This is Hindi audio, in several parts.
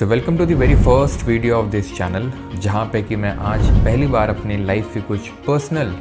So welcome to the very first video of this channel, जहाँ पे कि मैं आज पहली बार अपनी लाइफ की कुछ पर्सनल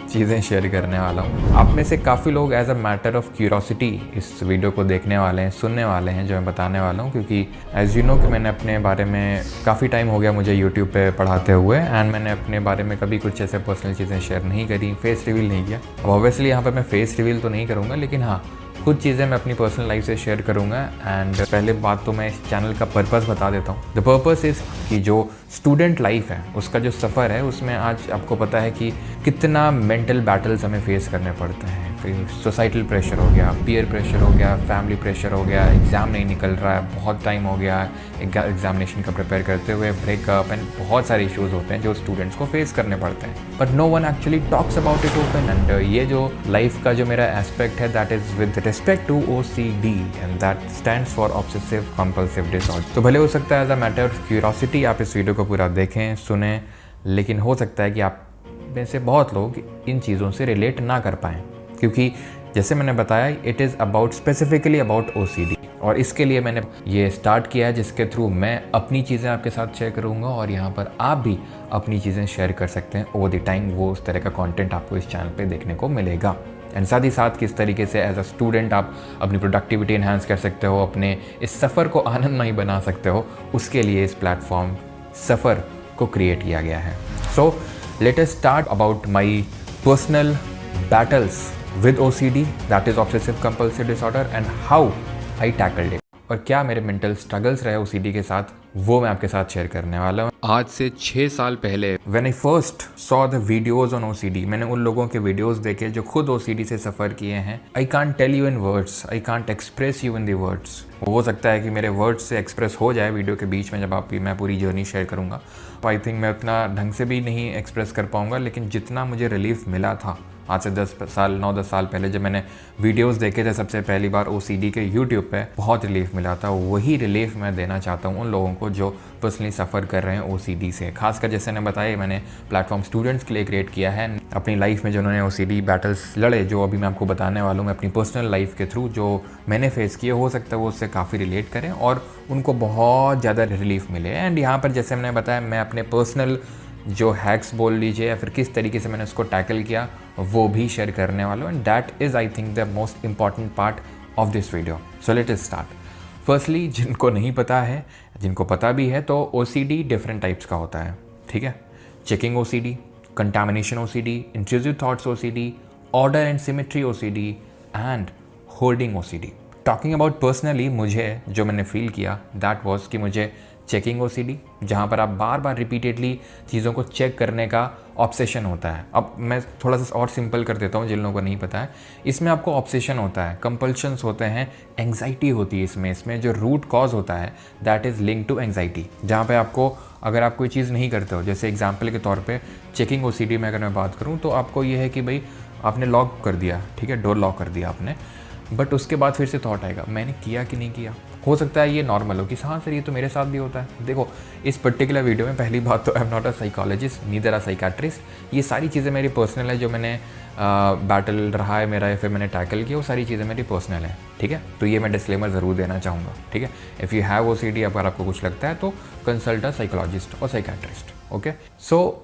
चीज़ें शेयर करने वाला हूँ। आप में से काफ़ी लोग as a matter of curiosity इस वीडियो को देखने वाले हैं, सुनने वाले हैं, जो मैं बताने वाला हूँ, क्योंकि एज यू नो कि मैंने अपने बारे में काफ़ी टाइम हो गया मुझे यूट्यूब पे पढ़ाते हुए, एंड मैंने अपने बारे में कभी कुछ ऐसे पर्सनल चीज़ें शेयर नहीं करी, फेस रिवील नहीं किया। अब ऑब्वियसली यहाँ पर मैं फेस रिवील तो नहीं करूँगा, लेकिन हाँ कुछ चीज़ें मैं अपनी पर्सनल लाइफ से शेयर करूँगा। एंड पहले बात तो मैं इस चैनल का पर्पस बता देता हूँ। द पर्पस इज़ कि जो स्टूडेंट लाइफ है उसका जो सफ़र है उसमें आज आपको पता है कि कितना मेंटल बैटल्स हमें फेस करने पड़ते हैं। फिर सोसाइटल प्रेशर हो गया, पीयर प्रेशर हो गया, फैमिली प्रेशर हो गया, एग्ज़ाम नहीं निकल रहा है, बहुत टाइम हो गया एग्जामिनेशन का प्रिपेयर करते हुए, ब्रेकअप एंड बहुत सारे इश्यूज़ होते हैं जो स्टूडेंट्स को फेस करने पड़ते हैं, but no one actually talks about it open. And ये जो लाइफ का जो मेरा एस्पेक्ट है that is with respect to OCD and that stands for obsessive compulsive disorder. तो भले हो सकता है as a matter of curiosity आप इस वीडियो को पूरा देखें, सुने, लेकिन हो सकता है कि आप में से बहुत लोग इन चीज़ों से रिलेट ना कर पाएँ, क्योंकि जैसे मैंने बताया it is about specifically about OCD। और इसके लिए मैंने ये स्टार्ट किया है जिसके थ्रू मैं अपनी चीज़ें आपके साथ शेयर करूँगा और यहाँ पर आप भी अपनी चीज़ें शेयर कर सकते हैं ओवर द टाइम। वो उस तरह का कंटेंट आपको इस चैनल पे देखने को मिलेगा। एंड साथ ही साथ किस तरीके से एज अ स्टूडेंट आप अपनी प्रोडक्टिविटी एनहांस कर सकते हो, अपने इस सफ़र को आनंदमयी बना सकते हो, उसके लिए इस प्लेटफॉर्म सफ़र को क्रिएट किया गया है। So let us start about my personal battles with OCD, that is obsessive compulsive disorder, and how I tackled it। और क्या मेरे मेंटल स्ट्रगल्स रहे OCD के साथ, वो मैं आपके साथ शेयर करने वाला हूँ। आज से 6 साल पहले when I first saw the videos on OCD, मैंने उन लोगों के वीडियोस देखे जो खुद OCD से सफ़र किए हैं। I can't tell you in words, I can't express you in the words. हो सकता है कि मेरे वर्ड्स से एक्सप्रेस हो जाए वीडियो के बीच में जब मैं पूरी जर्नी शेयर करूँगा, तो आई थिंक मैं उतना ढंग से भी नहीं एक्सप्रेस कर पाऊँगा, लेकिन जितना मुझे रिलीफ मिला था आज से 9-10 साल पहले जब मैंने वीडियोस देखे थे सबसे पहली बार OCD के यूट्यूब पे, बहुत रिलीफ मिला था। वही रिलीफ मैं देना चाहता हूँ उन लोगों को जो पर्सनली सफ़र कर रहे हैं OCD से। खासकर जैसे मैंने बताया, मैंने प्लेटफॉर्म स्टूडेंट्स के लिए क्रिएट किया है। अपनी लाइफ में जो उन्होंने OCD बैटल्स लड़े, जो अभी मैं आपको बताने वाला हूँ, मैं अपनी पर्सनल लाइफ के थ्रू जो मैंने फेस किए, हो सकता है वो उससे काफ़ी रिलेट करें और उनको बहुत ज़्यादा रिलीफ मिले। एंड यहाँ पर जैसे मैंने बताया, मैं अपने पर्सनल जो हैक्स बोल लीजिए या फिर किस तरीके से मैंने उसको टैकल किया, वो भी शेयर करने वाला हूँ। And that is I think the most important part of this video. So let us start. Firstly, जिनको नहीं पता है, जिनको पता भी है, तो OCD डिफरेंट टाइप्स का होता है, ठीक है। Checking OCD, contamination OCD, intrusive thoughts OCD, order and symmetry OCD and holding OCD। Talking about personally, मुझे जो मैंने फील किया दैट वाज कि मुझे चेकिंग OCD, जहाँ पर आप बार बार रिपीटेडली चीज़ों को चेक करने का ऑब्सेशन होता है। अब मैं थोड़ा सा और सिंपल कर देता हूँ जिन लोगों को नहीं पता है। इसमें आपको ऑब्सेशन होता है, कंपल्शंस होते हैं, एंग्जाइटी होती है इसमें जो रूट कॉज होता है that is link to anxiety. जहाँ पे आपको, अगर आप कोई चीज़ नहीं करते हो, जैसे एग्जाम्पल के तौर पर चेकिंग OCD में अगर मैं बात करूँ, तो आपको ये है कि भाई आपने लॉक कर दिया, ठीक है, डोर लॉक कर दिया आपने, बट उसके बाद फिर से थॉट आएगा मैंने किया कि नहीं किया। हो सकता है ये नॉर्मल हो कि हाँ सर ये तो मेरे साथ भी होता है। देखो, इस पर्टिकुलर वीडियो में पहली बात तो I am not a psychologist, neither a psychiatrist. ये सारी चीज़ें मेरी पर्सनल है, जो मैंने बैटल रहा है मेरा या फिर मैंने टैकल किया, वो सारी चीज़ें मेरी पर्सनल है, ठीक है। तो ये मैं डिस्क्लेमर ज़रूर देना चाहूँगा, ठीक है। इफ़ यू हैव OCD, अगर आपको कुछ लगता है तो कंसल्ट अ साइकोलॉजिस्ट और साइकाट्रिस्ट, ओके। सो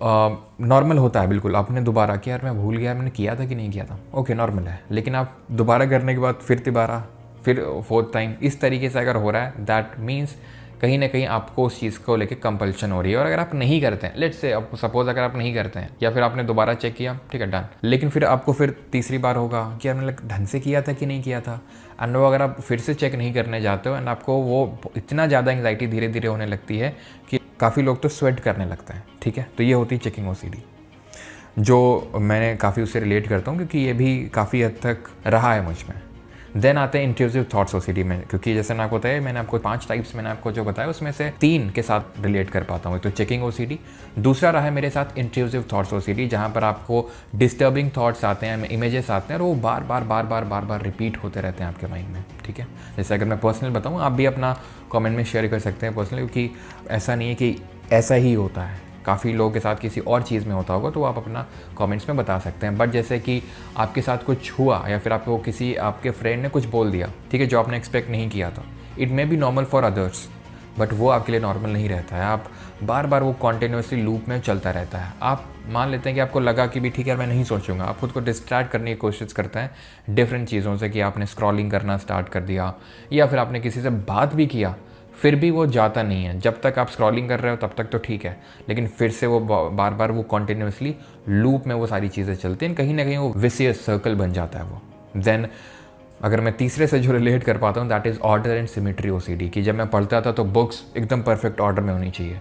नॉर्मल होता है बिल्कुल। आपने दोबारा किया, यार मैं भूल गया मैंने किया था कि नहीं किया था, ओके नॉर्मल है। लेकिन आप दोबारा करने के बाद फिर तिबारा, फिर फोर्थ टाइम, इस तरीके से अगर हो रहा है, दैट मीन्स कहीं ना कहीं आपको उस चीज़ को लेके कंपल्शन हो रही है। और अगर आप नहीं करते हैं, लेट्स से सपोज अगर आप नहीं करते हैं या फिर आपने दोबारा चेक किया, ठीक है डन, लेकिन फिर आपको फिर तीसरी बार होगा कि यार मैंने ढंग से किया था कि नहीं किया था। एंड वो अगर आप फिर से चेक नहीं करने जाते हो एंड आपको वो इतना ज़्यादा एंग्जाइटी धीरे धीरे होने लगती है कि काफ़ी लोग तो स्वेट करने लगते हैं, ठीक है। तो ये होती है चेकिंग OCD, जो मैं काफ़ी उससे रिलेट करता हूँ क्योंकि ये भी काफ़ी हद तक रहा है मुझ में। देन आते हैं इंट्रूसिव थॉट्स OCD में, क्योंकि जैसे मैंने आपको बताया, मैंने आपको 5 टाइप्स मैंने आपको जो बताया उसमें से 3 के साथ रिलेट कर पाता हूँ। तो चेकिंग OCD, दूसरा रहा है मेरे साथ इंट्रूसिव थॉट्स OCD, जहाँ पर आपको डिस्टर्बिंग थॉट्स आते हैं, इमेजेस आते हैं और वो बार बार रिपीट होते रहते हैं आपके माइंड में, ठीक है। जैसे अगर मैं पर्सनल बताऊँ, आप भी अपना कॉमेंट में शेयर कर सकते हैं पर्सनली, क्योंकि ऐसा नहीं है कि ऐसा ही होता है, काफ़ी लोगों के साथ किसी और चीज़ में होता होगा, तो आप अपना कमेंट्स में बता सकते हैं। बट जैसे कि आपके साथ कुछ हुआ या फिर आपको किसी आपके फ्रेंड ने कुछ बोल दिया, ठीक है, जो आपने एक्सपेक्ट नहीं किया था, it may be normal for others, but वो आपके लिए नॉर्मल नहीं रहता है। आप बार बार वो कॉन्टिन्यूसली लूप में चलता रहता है। आप मान लेते हैं कि आपको लगा कि भी ठीक है मैं नहीं सोचूंगा, आप खुद को डिस्ट्रैक्ट करने की कोशिश करते हैं डिफरेंट चीज़ों से, कि आपने स्क्रॉलिंग करना स्टार्ट कर दिया या फिर आपने किसी से बात भी किया, फिर भी वो जाता नहीं है। जब तक आप स्क्रॉलिंग कर रहे हो तब तक तो ठीक है, लेकिन फिर से वो बार बार वो कॉन्टिन्यूसली लूप में वो सारी चीज़ें चलती हैं, कहीं ना कहीं वो विशियस सर्कल बन जाता है वो। देन अगर मैं तीसरे से जो रिलेट कर पाता हूँ, that is order and symmetry OCD, कि जब मैं पढ़ता था तो बुक्स एकदम परफेक्ट ऑर्डर में होनी चाहिए,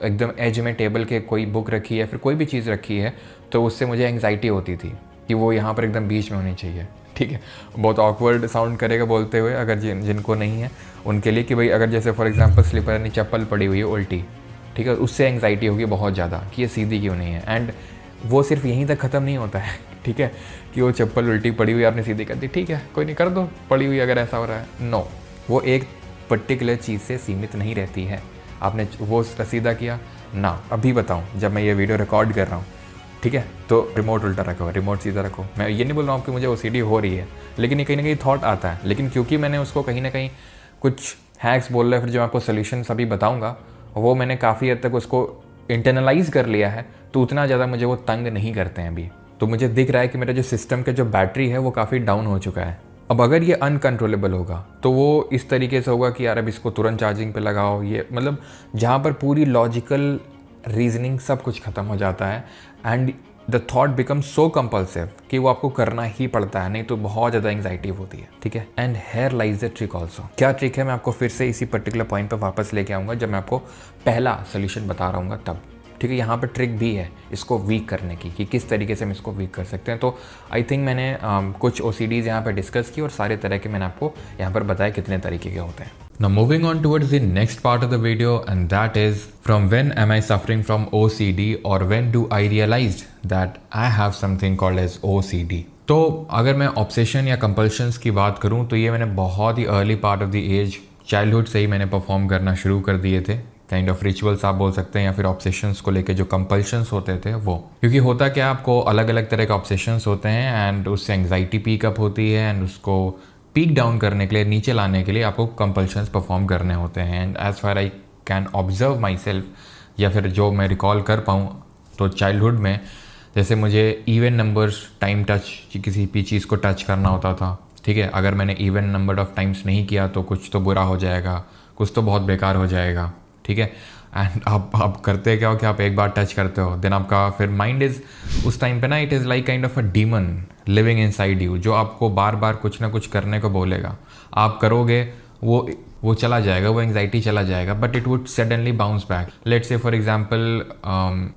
एकदम एज में टेबल के कोई बुक रखी है फिर कोई भी चीज़ रखी है तो उससे मुझे एंग्जाइटी होती थी कि वो यहाँ पर एकदम बीच में होनी चाहिए। ठीक है, बहुत ऑकवर्ड साउंड करेगा बोलते हुए अगर जिनको नहीं है उनके लिए, कि भाई अगर जैसे फॉर एग्जांपल स्लीपर यानी चप्पल पड़ी हुई है उल्टी, ठीक है, उससे एंग्जाइटी होगी बहुत ज़्यादा कि ये सीधी क्यों नहीं है। एंड वो सिर्फ यहीं तक ख़त्म नहीं होता है, ठीक है, कि वो चप्पल उल्टी पड़ी हुई आपने सीधी कर दी, ठीक है कोई नहीं कर दो पड़ी हुई अगर ऐसा हो रहा है। नो, वो एक पर्टिकुलर चीज़ से सीमित नहीं रहती है। आपने वो सीधा किया ना, अभी बताऊँ जब मैं ये वीडियो रिकॉर्ड कर रहा हूँ, ठीक है, तो रिमोट उल्टा रखो, रिमोट सीधा रखो। मैं ये नहीं बोल रहा हूँ कि मुझे OCD हो रही है, लेकिन ये कहीं ना कहीं थॉट आता है। लेकिन क्योंकि मैंने उसको कहीं ना कहीं कुछ हैक्स बोल रहा है, फिर जो आपको सोल्यूशन अभी बताऊँगा वो मैंने काफ़ी हद तक उसको इंटरनलाइज कर लिया है, तो उतना ज़्यादा मुझे वो तंग नहीं करते हैं अभी। तो मुझे दिख रहा है कि मेरा जो सिस्टम के जो बैटरी है वो काफ़ी डाउन हो चुका है। अब अगर ये अनकंट्रोलेबल होगा तो वो इस तरीके से होगा कि यार अब इसको तुरंत चार्जिंग पे लगाओ, ये मतलब जहाँ पर पूरी लॉजिकल रीजनिंग सब कुछ ख़त्म हो जाता है and the thought become so compulsive कि वो आपको करना ही पड़ता है, नहीं तो बहुत ज़्यादा एंग्जाइटी होती है। ठीक है, and here lies the trick also. क्या ट्रिक है मैं आपको फिर से इसी पर्टिकुलर पॉइंट पर वापस लेके आऊँगा जब मैं आपको पहला सोल्यूशन बता रहा हूँ तब। ठीक है, यहाँ पर ट्रिक भी है इसको वीक करने की कि किस तरीके से हम इसको वीक कर सकते हैं। तो आई थिंक मैंने कुछ OCDs यहाँ पर डिस्कस की और सारे तरह के मैंने आपको यहाँ पर बताया कितने तरीके के होते हैं। Now moving on towards the next part of the video, and that is from when am I suffering from OCD or when do I realize that I have something called as OCD। तो अगर मैं ऑब्सेशन या कंपल्शंस की बात करूँ तो ये मैंने बहुत ही early part of the age childhood से ही मैंने परफॉर्म करना शुरू कर दिए थे। काइंड ऑफ रिचुअल्स आप बोल सकते हैं, या फिर ऑब्सेशंस को लेके जो कंपल्शंस होते थे वो। क्योंकि होता क्या, आपको अलग अलग तरह के ऑब्सेशंस होते हैं एंड उससे एंग्जाइटी पीकअप होती है एंड उसको पीक डाउन करने के लिए, नीचे लाने के लिए आपको कंपल्शंस परफॉर्म करने होते हैं। And as far I can observe myself, या फिर जो मैं रिकॉल कर पाऊँ, तो चाइल्डहुड में जैसे मुझे इवन नंबर्स टाइम टच किसी भी चीज़ को टच करना होता था। ठीक है, अगर मैंने इवन नंबर ऑफ टाइम्स नहीं किया तो कुछ तो बुरा हो जाएगा, कुछ तो बहुत बेकार हो जाएगा। ठीक है, एंड आप करते क्या हो कि आप एक बार टच करते हो, देन आपका फिर माइंड इज़ उस टाइम पे ना, it is like kind of a demon living inside you, जो आपको बार बार कुछ ना कुछ करने को बोलेगा। आप करोगे, वो चला जाएगा, वो एंग्जाइटी चला जाएगा, but it would suddenly bounce back. Let's say for example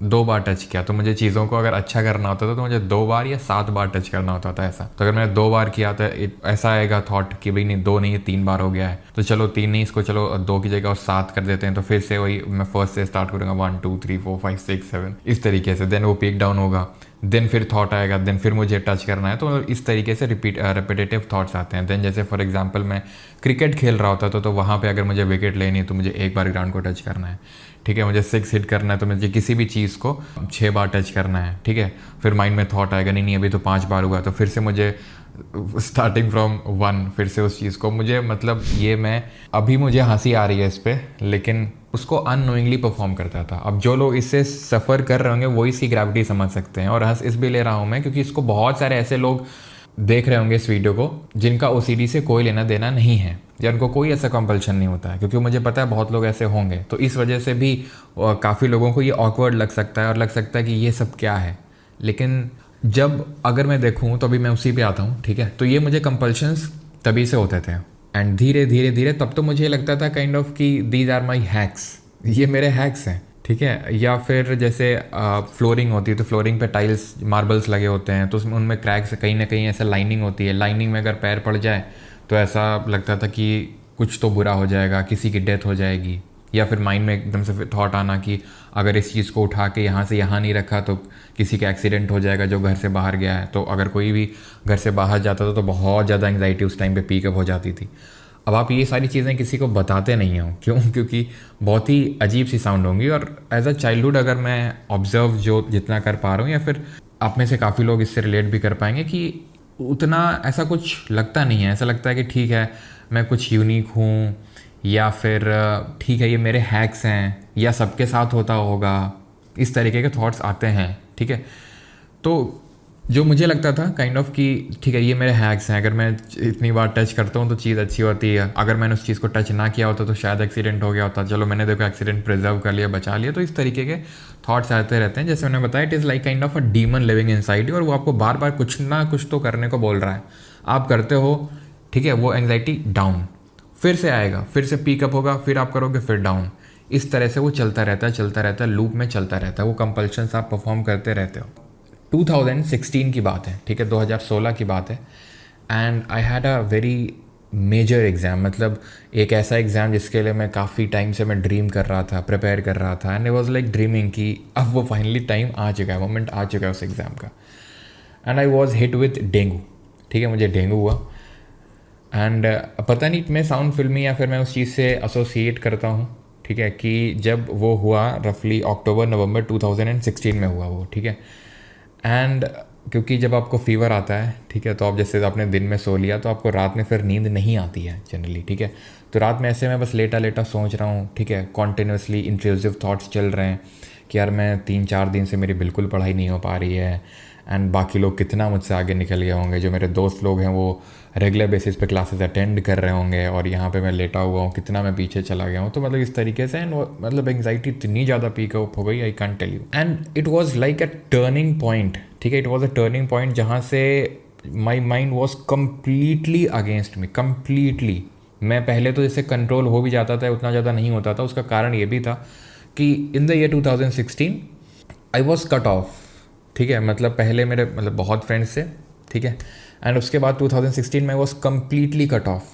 2 bar touch किया, तो मुझे चीज़ों को अगर अच्छा करना होता था तो मुझे 2 बार या 7 बार टच करना होता था ऐसा। तो अगर मैंने 2 बार किया तो ऐसा आएगा थॉट कि भाई नहीं 2 नहीं 3 बार हो गया है, तो चलो 3 नहीं, इसको चलो 2 की जगह और 7 कर देते हैं। तो फिर से वही मैं फर्स्ट से स्टार्ट करूँगा, 1 2 3 4 5 6 7 इस तरीके से। देन वो पीक डाउन होगा, देन फिर थॉट आएगा, देन फिर मुझे टच करना है। तो इस तरीके से रिपीटेटिव थॉट्स आते हैं। देन जैसे फॉर एग्जांपल मैं क्रिकेट खेल रहा होता था, तो वहाँ पे अगर मुझे विकेट लेनी है तो मुझे 1 बार ग्राउंड को टच करना है। ठीक है, मुझे 6 हिट करना है तो मुझे किसी भी चीज़ को 6 बार टच करना है। ठीक है, फिर माइंड में थॉट आएगा, नहीं अभी तो 5 बार हुआ, तो फिर से मुझे स्टार्टिंग फ्रॉम 1 फिर से उस चीज़ को मुझे, मतलब ये मैं अभी मुझे हंसी आ रही है इस पर, लेकिन उसको अननोइंगली परफॉर्म करता था। अब जो लोग इससे सफ़र कर रहे होंगे वो इसकी ग्रेविटी समझ सकते हैं। और हंस इस भी ले रहा हूँ मैं क्योंकि इसको बहुत सारे ऐसे लोग देख रहे होंगे इस वीडियो को जिनका OCD से कोई लेना देना नहीं है, या उनको कोई ऐसा कंपल्शन नहीं होता है। क्योंकि मुझे पता है बहुत लोग ऐसे होंगे, तो इस वजह से भी काफ़ी लोगों को ये ऑकवर्ड लग सकता है और लग सकता है कि ये सब क्या है। लेकिन जब अगर मैं देखूँ तो अभी मैं उसी पे आता हूँ। ठीक है, तो ये मुझे कंपल्शंस तभी से होते थे एंड धीरे धीरे धीरे तब तो मुझे लगता था काइंड ऑफ कि दीज आर माई हैक्स, ये मेरे हैक्स हैं। ठीक है, या फिर जैसे फ्लोरिंग होती है तो फ्लोरिंग पे टाइल्स मार्बल्स लगे होते हैं, तो उसमें उनमें क्रैक्स कहीं ना कहीं ऐसा लाइनिंग होती है। लाइनिंग में अगर पैर पड़ जाए तो ऐसा लगता था कि कुछ तो बुरा हो जाएगा, किसी की डेथ हो जाएगी। या फिर माइंड में एकदम से थॉट आना कि अगर इस चीज़ को उठा के यहाँ से यहाँ नहीं रखा तो किसी का एक्सीडेंट हो जाएगा जो घर से बाहर गया है। तो अगर कोई भी घर से बाहर जाता था तो बहुत ज़्यादा एंग्जाइटी उस टाइम पे पीकअप हो जाती थी। अब आप ये सारी चीज़ें किसी को बताते नहीं हो, क्यों? क्योंकि बहुत ही अजीब सी साउंड होंगी। और एज अ चाइल्डहुड अगर मैं ऑब्जर्व जो जितना कर पा रहा हूँ, या फिर आप में से काफ़ी लोग इससे रिलेट भी कर पाएंगे कि उतना ऐसा कुछ लगता नहीं है। ऐसा लगता है कि ठीक है मैं कुछ यूनिक हूँ, या फिर ठीक है ये मेरे हैक्स हैं, या सबके साथ होता होगा, इस तरीके के थॉट्स आते हैं। ठीक है, तो जो मुझे लगता था काइंड ऑफ कि ठीक है ये मेरे हैक्स हैं, अगर मैं इतनी बार टच करता हूँ तो चीज़ अच्छी होती है, अगर मैंने उस चीज़ को टच ना किया होता तो शायद एक्सीडेंट हो गया होता, चलो मैंने देखो एक्सीडेंट प्रिजर्व कर लिया, बचा लिया। तो इस तरीके के थॉट्स आते रहते हैं। जैसे मैंने बताया, it is like kind of a demon living inside you, और वो आपको बार बार कुछ ना कुछ तो करने को बोल रहा है, आप करते हो। ठीक है, वो एंग्जाइटी डाउन, फिर से आएगा, फिर से पिकअप होगा, फिर आप करोगे, फिर डाउन, इस तरह से वो चलता रहता है, लूप में चलता रहता है। वो कंपल्शंस आप परफॉर्म करते रहते हो। 2016 की बात है, ठीक है, 2016 की बात है। And I had a very major exam, मतलब एक ऐसा एग्ज़ाम जिसके लिए मैं काफ़ी टाइम से मैं ड्रीम कर रहा था, प्रिपेयर कर रहा था। And I was like dreaming कि अब वो फाइनली टाइम आ चुका है, मोमेंट आ चुका है उस एग्ज़ाम का। And I was hit with dengue. ठीक है, मुझे डेंगू हुआ। एंड पता नहीं मैं साउंड फिल्मी या फिर मैं उस चीज़ से एसोसिएट करता हूँ। ठीक है, कि जब वो हुआ रफली अक्टूबर नवंबर 2016 में हुआ वो। ठीक है, एंड क्योंकि जब आपको फीवर आता है, ठीक है, तो आप जैसे आपने दिन में सो लिया तो आपको रात में फिर नींद नहीं आती है जनरली। ठीक है, तो रात में ऐसे मैं बस लेटा लेटा सोच रहा हूँ। ठीक है, कॉन्टिन्यूसली इंट्रूसिव थॉट्स चल रहे हैं कि यार मैं 3-4 दिन से मेरी बिल्कुल पढ़ाई नहीं हो पा रही है, एंड बाकी लोग कितना मुझसे आगे निकल गए होंगे, जो मेरे दोस्त लोग हैं वो रेगुलर बेसिस पे क्लासेस अटेंड कर रहे होंगे, और यहाँ पे मैं लेटा हुआ हूँ, कितना मैं पीछे चला गया हूँ। तो मतलब इस तरीके से, एंड मतलब एंग्जाइटी इतनी ज़्यादा पीक अप हो गई, I can't tell you. And it was like a turning point. ठीक है, it was a turning point जहाँ से my mind was completely against me, completely. मैं पहले तो जैसे कंट्रोल हो भी जाता था, उतना ज़्यादा नहीं होता था। उसका कारण ये भी था कि in the year 2016 I was cut off. ठीक है, मतलब पहले मेरे मतलब बहुत फ्रेंड्स थे। ठीक है, एंड उसके बाद 2016 में वॉज कम्प्लीटली कट ऑफ।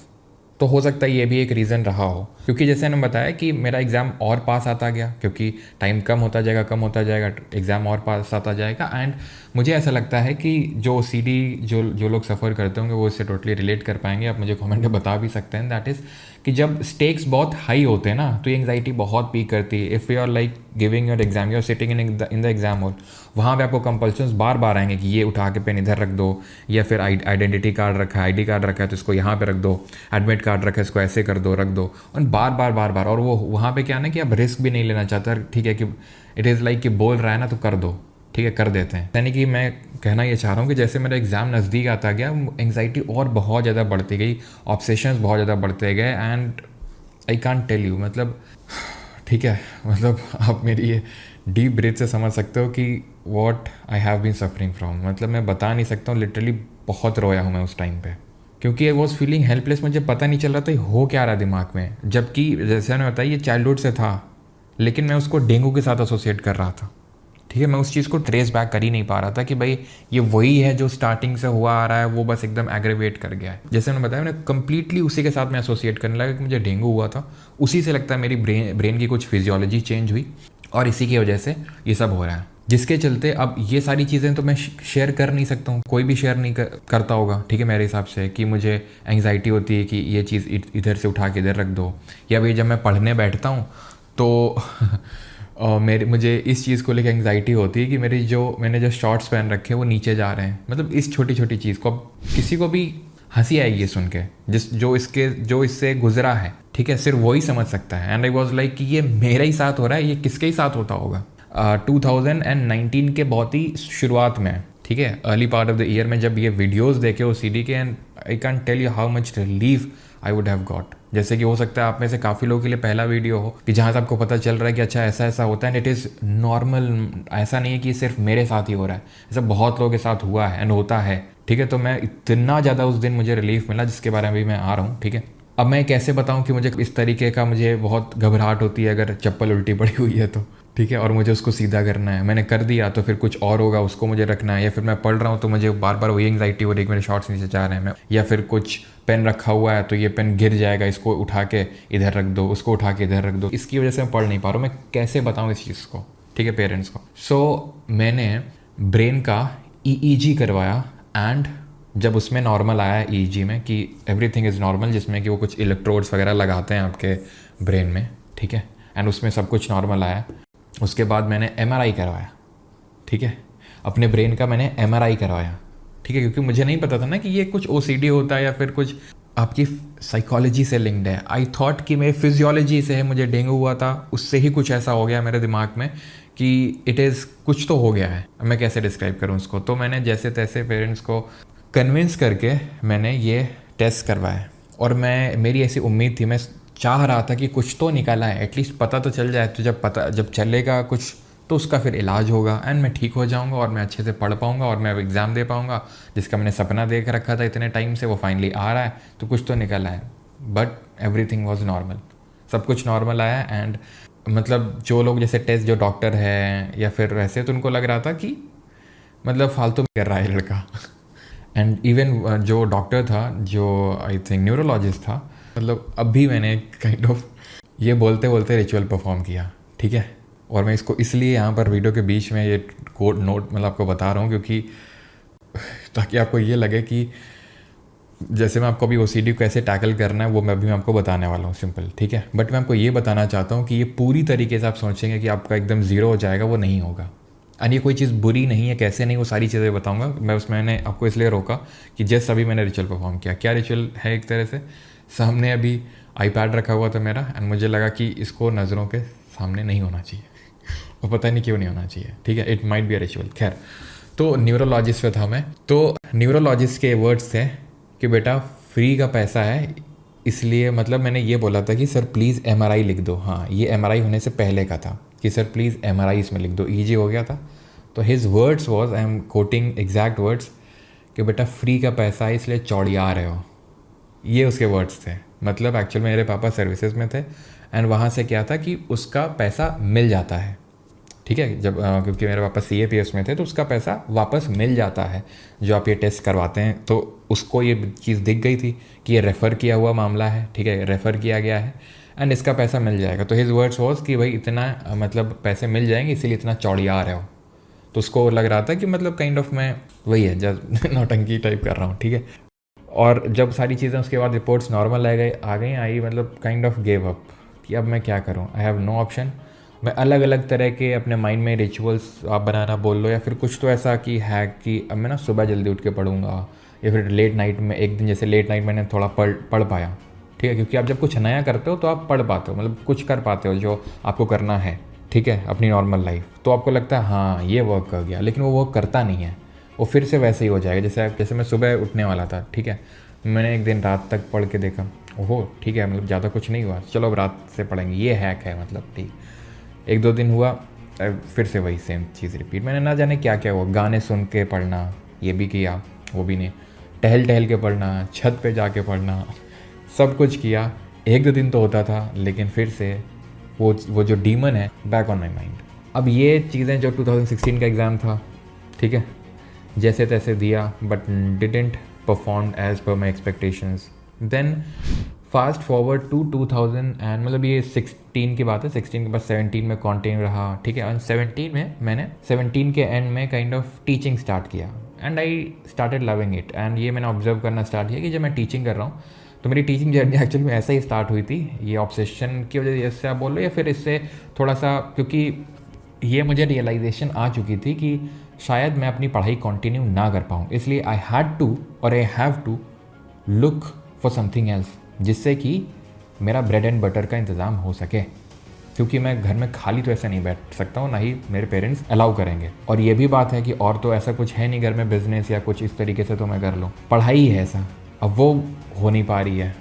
तो हो सकता है ये भी एक रीज़न रहा हो, क्योंकि जैसे मैंने बताया कि मेरा एग्ज़ाम और पास आता गया, क्योंकि टाइम कम होता जाएगा, एग्ज़ाम और पास आता जाएगा। एंड मुझे ऐसा लगता है कि जो OCD जो लोग सफ़र करते होंगे वो इससे टोटली रिलेट कर पाएंगे। आप मुझे कमेंट में बता भी सकते हैं। दैट इज़ कि जब स्टेक्स बहुत हाई होते हैं ना, तो ये एंग्जाइटी बहुत पीक करती है। If you are like giving your exam, you are sitting in the exam hall, वहाँ पे आपको कंपल्शंस बार बार आएंगे कि ये उठा के पेन इधर रख दो, या फिर आइडेंटिटी कार्ड रखा है, ID कार्ड रखा है तो इसको यहाँ पे रख दो, एडमिट कार्ड रखा है इसको ऐसे कर दो, रख दो, और बार बार। और वो वहाँ पे क्या ना कि आप रिस्क भी नहीं लेना चाहता। ठीक है, कि इट इज़ लाइक कि बोल रहा है ना तो कर दो। ठीक है, कर देते हैं। यानी कि मैं कहना ये चाह रहा हूँ कि जैसे मेरा एग्ज़ाम नज़दीक आता गया, एंग्जाइटी और बहुत ज़्यादा बढ़ती गई, ऑब्सेशंस बहुत ज़्यादा बढ़ते गए। And I can't tell you, मतलब ठीक है, मतलब आप मेरी ये डीप ब्रीथ से समझ सकते हो कि what I have been suffering from. मतलब मैं बता नहीं सकता हूँ, लिटरली बहुत रोया हूँ मैं उस टाइम पे, क्योंकि आई वॉज फीलिंग हेल्पलेस। मुझे पता नहीं चल रहा था हो क्या रहा दिमाग में, जबकि जैसे मैंने बताया ये चाइल्डहुड से था, लेकिन मैं उसको डेंगू के साथ एसोसिएट कर रहा था। ठीक है, मैं उस चीज़ को ट्रेस बैक कर ही नहीं पा रहा था कि भाई ये वही है जो स्टार्टिंग से हुआ आ रहा है, वो बस एकदम एग्रेवेट कर गया है। जैसे मैंने बताया, मैंने कंप्लीटली उसी के साथ मैं एसोसिएट करने लगा कि मुझे डेंगू हुआ था। उसी से लगता है मेरी ब्रेन की कुछ फिजियोलॉजी चेंज हुई, और इसी की वजह से ये सब हो रहा है, जिसके चलते अब ये सारी चीज़ें तो मैं शेयर कर नहीं सकता हूँ, कोई भी शेयर नहीं करता होगा। ठीक है, मेरे हिसाब से कि मुझे एंग्जाइटी होती है कि ये चीज़ इधर से उठा के इधर रख दो, या भाई जब मैं पढ़ने बैठता हूँ तो मुझे इस चीज़ को लेकर एंग्जाइटी होती है कि मैंने जो शॉर्ट्स पहन रखे हैं वो नीचे जा रहे हैं। मतलब इस छोटी छोटी चीज़ को अब किसी को भी हंसी आएगी सुन के, जो इससे गुजरा है। ठीक है, सिर्फ वही समझ सकता है। एंड आई वॉज लाइक कि ये मेरे ही साथ हो रहा है, ये किसके ही साथ होता होगा। 2019 के बहुत ही शुरुआत में, ठीक है, early part of the year में जब ये वीडियोस देखे OCD के, and I can tell you how much relief I would have got. जैसे कि हो सकता है आप में से काफ़ी लोगों के लिए पहला वीडियो हो कि जहाँ से आपको पता चल रहा है कि अच्छा ऐसा ऐसा होता है, एंड इट इज़ नॉर्मल। ऐसा नहीं है कि सिर्फ मेरे साथ ही हो रहा है, ऐसा बहुत लोगों के साथ हुआ है एंड होता है। ठीक है, तो मैं इतना ज़्यादा उस दिन मुझे रिलीफ मिला, जिसके बारे में भी मैं आ रहा हूँ। ठीक है, अब मैं कैसे बताऊँ कि मुझे इस तरीके का मुझे बहुत घबराहट होती है अगर चप्पल उल्टी पड़ी हुई है तो। ठीक है, और मुझे उसको सीधा करना है, मैंने कर दिया तो फिर कुछ और होगा, उसको मुझे रखना है। या फिर मैं पढ़ रहा हूँ तो मुझे बार बार वही एंग्जाइटी हो रही है कि मेरे शॉर्ट्स नीचे जा रहे हैं। मैं या फिर कुछ पेन रखा हुआ है तो ये पेन गिर जाएगा, इसको उठा के इधर रख दो, उसको उठा के इधर रख दो। इसकी वजह से मैं पढ़ नहीं पा रहा हूँ। मैं कैसे बताऊँ इस चीज़ को, ठीक है, पेरेंट्स को। सो मैंने ब्रेन का EEG करवाया, एंड जब उसमें नॉर्मल आया EEG में कि एवरीथिंग इज़ नॉर्मल, जिसमें कि वो कुछ इलेक्ट्रोड्स वगैरह लगाते हैं आपके ब्रेन में। ठीक है, एंड उसमें सब कुछ नॉर्मल आया। उसके बाद मैंने MRI करवाया। ठीक है, अपने ब्रेन का मैंने MRI करवाया। ठीक है, क्योंकि मुझे नहीं पता था ना कि ये कुछ OCD होता है या फिर कुछ आपकी साइकोलॉजी से लिंक्ड है। आई थॉट कि मेरी फिजियोलॉजी से है, मुझे डेंगू हुआ था, उससे ही कुछ ऐसा हो गया मेरे दिमाग में कि इट इज़ कुछ तो हो गया है। अब मैं कैसे डिस्क्राइब करूँ उसको। तो मैंने जैसे तैसे पेरेंट्स को कन्विंस करके मैंने ये टेस्ट करवाया, और मेरी ऐसी उम्मीद थी, मैं चाह रहा था कि कुछ तो निकाला है, एटलीस्ट पता तो चल जाए। तो जब चलेगा कुछ तो उसका फिर इलाज होगा एंड मैं ठीक हो जाऊंगा और मैं अच्छे से पढ़ पाऊंगा और मैं एग्ज़ाम दे पाऊंगा जिसका मैंने सपना देख रखा था इतने टाइम से, वो फाइनली आ रहा है, तो कुछ तो निकला है। बट एवरीथिंग वॉज नॉर्मल, सब कुछ नॉर्मल आया। एंड मतलब जो लोग जैसे टेस्ट, जो डॉक्टर हैं या फिर वैसे, तो उनको लग रहा था कि मतलब फालतू में कर रहा है लड़का। एंड इवन जो डॉक्टर था, जो आई थिंक न्यूरोलॉजिस्ट था, मतलब अभी मैंने काइंड ऑफ ये बोलते बोलते रिचुअल परफॉर्म किया, ठीक है। और मैं इसको इसलिए यहाँ पर वीडियो के बीच में ये कोड नोट मतलब आपको बता रहा हूँ, क्योंकि ताकि आपको ये लगे कि जैसे मैं आपको अभी ओसीडी को कैसे टैकल करना है वो मैं आपको बताने वाला हूँ, सिंपल, ठीक है। बट मैं आपको ये बताना चाहता हूँ कि ये पूरी तरीके से आप सोचेंगे कि आपका एकदम ज़ीरो हो जाएगा, वो नहीं होगा। एंड ये कोई चीज़ बुरी नहीं है, कैसे नहीं, वो सारी चीज़ें बताऊँगा मैं। मैंने आपको इसलिए रोका कि जस्ट अभी मैंने रिचुअल परफॉर्म किया। क्या रिचुअल है, एक तरह से सामने अभी आईपैड रखा हुआ था मेरा, एंड मुझे लगा कि इसको नज़रों के सामने नहीं होना चाहिए, और पता नहीं क्यों नहीं होना चाहिए, ठीक है। It might be a ritual. खैर, तो न्यूरोलॉजिस्ट पे था मैं। तो न्यूरोलॉजिस्ट के वर्ड्स थे कि बेटा फ्री का पैसा है, इसलिए मतलब मैंने ये बोला था कि सर प्लीज़ एमआरआई लिख दो। हाँ, ये एमआरआई होने से पहले का था कि सर प्लीज़ एमआरआई इसमें लिख दो, ईजी हो गया था। तो his words was, I am quoting exact words, कि बेटा फ्री का पैसा है इसलिए चौड़िया रहे हो। ये उसके वर्ड्स थे। मतलब एक्चुअल में मेरे पापा सर्विसेज में थे, एंड वहाँ से क्या था कि उसका पैसा मिल जाता है, ठीक है। जब क्योंकि मेरे पापा CAPS में थे, तो उसका पैसा वापस मिल जाता है जो आप ये टेस्ट करवाते हैं। तो उसको ये चीज़ दिख गई थी कि ये रेफ़र किया हुआ मामला है, ठीक है, रेफ़र किया गया है एंड इसका पैसा मिल जाएगा। तो हिज वर्ड्स वॉज कि भाई इतना मतलब पैसे मिल जाएंगे इसीलिए इतना चौड़िया आ रहे हो। तो उसको लग रहा था कि मतलब काइंड ऑफ मैं वही है जब नौटंकी टाइप कर रहा हूँ, ठीक है। और जब सारी चीज़ें उसके बाद रिपोर्ट्स नॉर्मल आ गई आई, मतलब काइंड ऑफ गेव अप कि अब मैं क्या करूँ, आई हैव नो ऑप्शन। मैं अलग अलग तरह के अपने माइंड में रिचुअल्स आप बनाना बोल लो, या फिर कुछ तो ऐसा कि है कि अब मैं ना सुबह जल्दी उठ के पढ़ूंगा, या फिर लेट नाइट में, एक दिन जैसे लेट नाइट मैंने थोड़ा पढ़ पाया, ठीक है। क्योंकि आप जब कुछ नया करते हो तो आप पढ़ पाते हो, मतलब कुछ कर पाते हो जो आपको करना है, ठीक है, अपनी नॉर्मल लाइफ। तो आपको लगता है हाँ ये वर्क कर गया, लेकिन वो वर्क करता नहीं है, वो फिर से वैसे ही हो जाएगा। जैसे मैं सुबह उठने वाला था, ठीक है, मैंने एक दिन रात तक पढ़ के देखा, ओहो ठीक है, मतलब ज़्यादा कुछ नहीं हुआ, चलो अब रात से पढ़ेंगे, ये हैक है, मतलब ठीक। 1-2 दिन हुआ, फिर से वही सेम चीज़ रिपीट। मैंने ना जाने क्या क्या हुआ, गाने सुन के पढ़ना, ये भी किया, वो भी नहीं, टहल टहल के पढ़ना, छत पे जाके पढ़ना, सब कुछ किया। 1-2 दिन तो होता था, लेकिन फिर से वो जो डीमन है बैक ऑन माई माइंड। अब ये चीज़ें जो 2016 का एग्ज़ाम था, ठीक है, जैसे तैसे दिया, but didn't perform as per my expectations. Then fast forward to 2000 and मतलब ये 16 की बात है, 16 के बाद 17 में कॉन्टिन्यू रहा, ठीक है। और 17 में मैंने 17 के एंड में काइंड ऑफ टीचिंग स्टार्ट किया and I started loving it. And ये मैंने ऑब्जर्व करना स्टार्ट किया कि जब मैं टीचिंग कर रहा हूँ तो मेरी टीचिंग जर्नी एक्चुअली में ऐसा ही स्टार्ट हुई थी, ये ऑब्सेशन की वजह से आप बोल लो, या फिर इससे थोड़ा सा, क्योंकि ये मुझे रियलाइजेशन आ चुकी थी कि शायद मैं अपनी पढ़ाई कंटिन्यू ना कर पाऊँ, इसलिए आई हैड टू और I have to look for something else, जिससे कि मेरा ब्रेड एंड बटर का इंतज़ाम हो सके। क्योंकि मैं घर में खाली तो ऐसे नहीं बैठ सकता हूँ, ना ही मेरे पेरेंट्स अलाउ करेंगे। और ये भी बात है कि और तो ऐसा कुछ है नहीं घर में, बिजनेस या कुछ इस तरीके से तो मैं कर लूँ, पढ़ाई ही है ऐसा। अब वो हो नहीं पा रही है,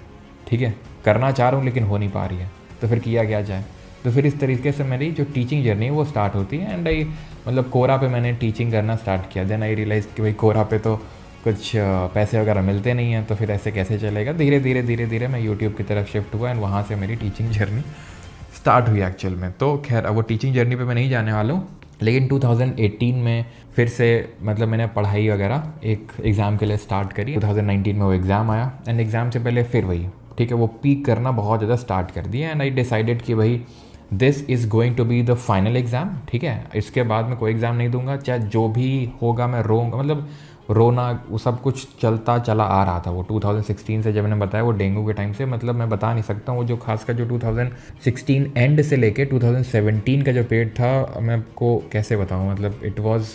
ठीक है, करना चाह रहा हूँ लेकिन हो नहीं पा रही है, तो फिर किया क्या जाए। तो फिर इस तरीके से मेरी जो टीचिंग जर्नी है वो स्टार्ट होती है। एंड आई मतलब कोरा पे मैंने टीचिंग करना स्टार्ट किया। देन आई रियलाइज़ कि भाई कोरा पे तो कुछ पैसे वगैरह मिलते नहीं हैं, तो फिर ऐसे कैसे चलेगा। धीरे धीरे मैं यूट्यूब की तरफ शिफ्ट हुआ एंड वहाँ से मेरी टीचिंग जर्नी स्टार्ट हुई एक्चुअल में। तो खैर अब वो टीचिंग जर्नी पे मैं नहीं जाने वाला हूँ, लेकिन 2018 में फिर से मतलब मैंने पढ़ाई वगैरह एक एग्ज़ाम के लिए स्टार्ट करी। 2019 में वो एग्ज़ाम आया एंड एग्ज़ाम से पहले फिर वही, ठीक है, वो पीक करना बहुत ज़्यादा स्टार्ट कर दिया। एंड आई डिसाइडेड कि भाई this is going to be the final exam, ठीक है, इसके बाद मैं कोई एग्ज़ाम नहीं दूंगा, चाहे जो भी होगा मैं रोऊंगा। मतलब रोना वो सब कुछ चलता चला आ रहा था। वो 2016 से जब मैंने बताया वो डेंगू के टाइम से, मतलब मैं बता नहीं सकता हूँ, वो जो खासकर जो 2016 एंड से लेके 2017 का जो पीरियड था, मैं आपको कैसे बताऊँ, मतलब इट वाज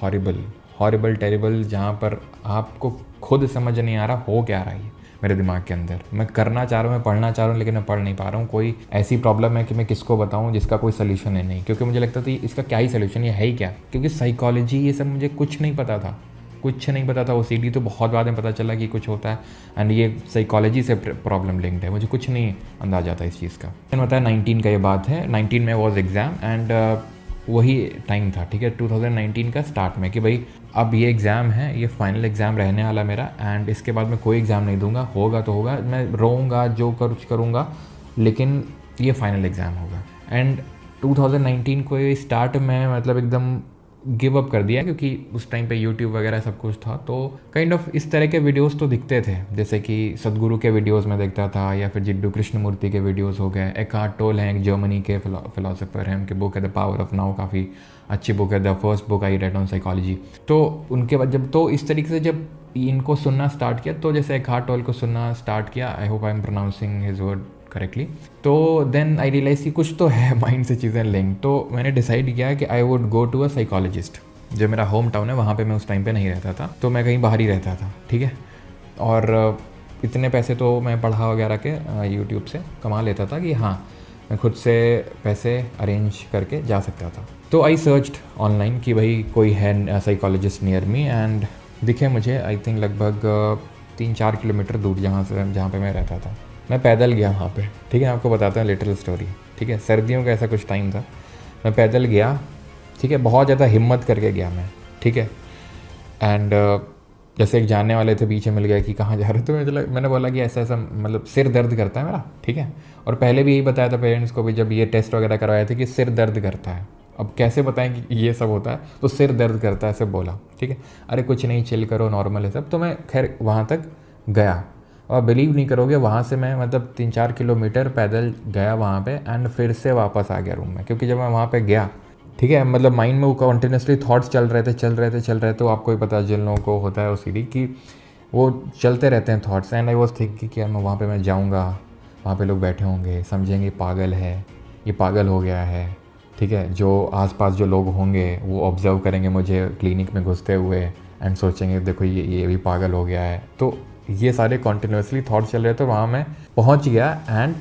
हॉरिबल टेरिबल, जहाँ पर आपको खुद समझ नहीं आ रहा हो क्या रहा है। मेरे दिमाग के अंदर। मैं करना चाह रहा हूँ, मैं पढ़ना चाह रहा हूँ, लेकिन मैं पढ़ नहीं पा रहा हूँ। कोई ऐसी प्रॉब्लम है कि मैं किसको बताऊँ जिसका कोई सोल्यूशन है नहीं, क्योंकि मुझे लगता था इसका क्या ही सोल्यूशन, ये है ही क्या, क्योंकि साइकोलॉजी ये सब मुझे कुछ नहीं पता था, कुछ नहीं पता था। OCD तो बहुत बाद में पता चला कि कुछ होता है, एंड ये साइकोलॉजी से प्रॉब्लम लिंक्ड है। मुझे कुछ नहीं अंदाजा था इस चीज़ का। मैंने बताया 19 का ये बात है, 19 में वॉज एग्ज़ाम, एंड वही टाइम था, ठीक है, 2019 का स्टार्ट में, कि भाई अब ये एग्ज़ाम है, ये फाइनल एग्ज़ाम रहने वाला मेरा, एंड इसके बाद मैं कोई एग्ज़ाम नहीं दूंगा, होगा तो होगा, मैं रोऊंगा जो कुछ करूँगा, लेकिन ये फाइनल एग्ज़ाम होगा। एंड 2019 को ये स्टार्ट में मतलब एकदम गिव अप कर दिया, क्योंकि उस टाइम पे यूट्यूब वगैरह सब कुछ था, तो काइंड ऑफ इस तरह के वीडियोस तो दिखते थे, जैसे कि सदगुरु के वीडियोस में देखता था, या फिर जिड्डू कृष्णमूर्ति के वीडियोस हो गए। एकार्ट टोल हैं, एक जर्मनी के फिलोसोफर हैं, उनकी बुक है द पावर ऑफ नाउ, काफ़ी अच्छी बुक है, the first book I read on psychology. तो उनके बाद जब तो इस तरीके से जब इनको सुनना स्टार्ट किया, तो जैसे एकार्ट टोल को सुनना स्टार्ट किया, I hope I am pronouncing his word correctly, तो देन आई रियलाइज कि कुछ तो है माइंड से चीज़ें लिंक। तो मैंने डिसाइड किया कि I would go to a psychologist. जो मेरा होम टाउन है वहाँ पे मैं उस टाइम पे नहीं रहता था, तो मैं कहीं बाहर ही रहता था, ठीक है। और इतने पैसे तो मैं पढ़ा वगैरह के यूट्यूब से कमा लेता था कि हाँ मैं खुद से पैसे अरेंज करके जा सकता था। तो आई सर्च्ड ऑनलाइन कि भाई कोई है साइकोलॉजिस्ट नियर मी, एंड दिखे मुझे आई थिंक लगभग 3-4 किलोमीटर दूर जहाँ पे मैं रहता था। मैं पैदल गया वहाँ पे, ठीक है, आपको बताता हूँ लिटिल स्टोरी, ठीक है। सर्दियों का ऐसा कुछ टाइम था, मैं पैदल गया, ठीक है, बहुत ज़्यादा हिम्मत करके गया मैं, ठीक है। एंड जैसे एक जानने वाले थे, पीछे मिल गया कि कहाँ जा रहे हो, तो मैंने बोला कि ऐसा ऐसा मतलब सिर दर्द करता है मेरा, ठीक है। और पहले भी यही बताया था पेरेंट्स को भी, जब ये टेस्ट वगैरह करवाए थे, कि सिर दर्द करता है। अब कैसे बताएं कि ये सब होता है, तो सिर दर्द करता है ऐसे बोला, ठीक है। अरे कुछ नहीं, चिल करो, नॉर्मल है सब। तो मैं खैर वहाँ तक गया, और बिलीव नहीं करोगे, वहाँ से मैं मतलब 3-4 किलोमीटर पैदल गया वहाँ पे, एंड फिर से वापस आ गया रूम में, क्योंकि जब मैं वहाँ पे गया, ठीक है, मतलब माइंड में वो कॉन्टीन्यूसली थॉट्स चल रहे थे। तो आपको ही पता है जिन लोगों को होता है OCD कि वो चलते रहते हैं thoughts. And I was thinking कि यार मैं वहाँ पे मैं जाऊँगा, वहाँ पे लोग बैठे होंगे, समझेंगे पागल है, ये पागल हो गया है, ठीक है। जो आसपास जो लोग होंगे वो ऑब्जर्व करेंगे मुझे क्लिनिक में घुसते हुए, एंड सोचेंगे देखो ये भी पागल हो गया है। तो ये सारे कॉन्टीन्यूसली थॉट्स चल रहे थे। वहाँ मैं पहुँच गया, एंड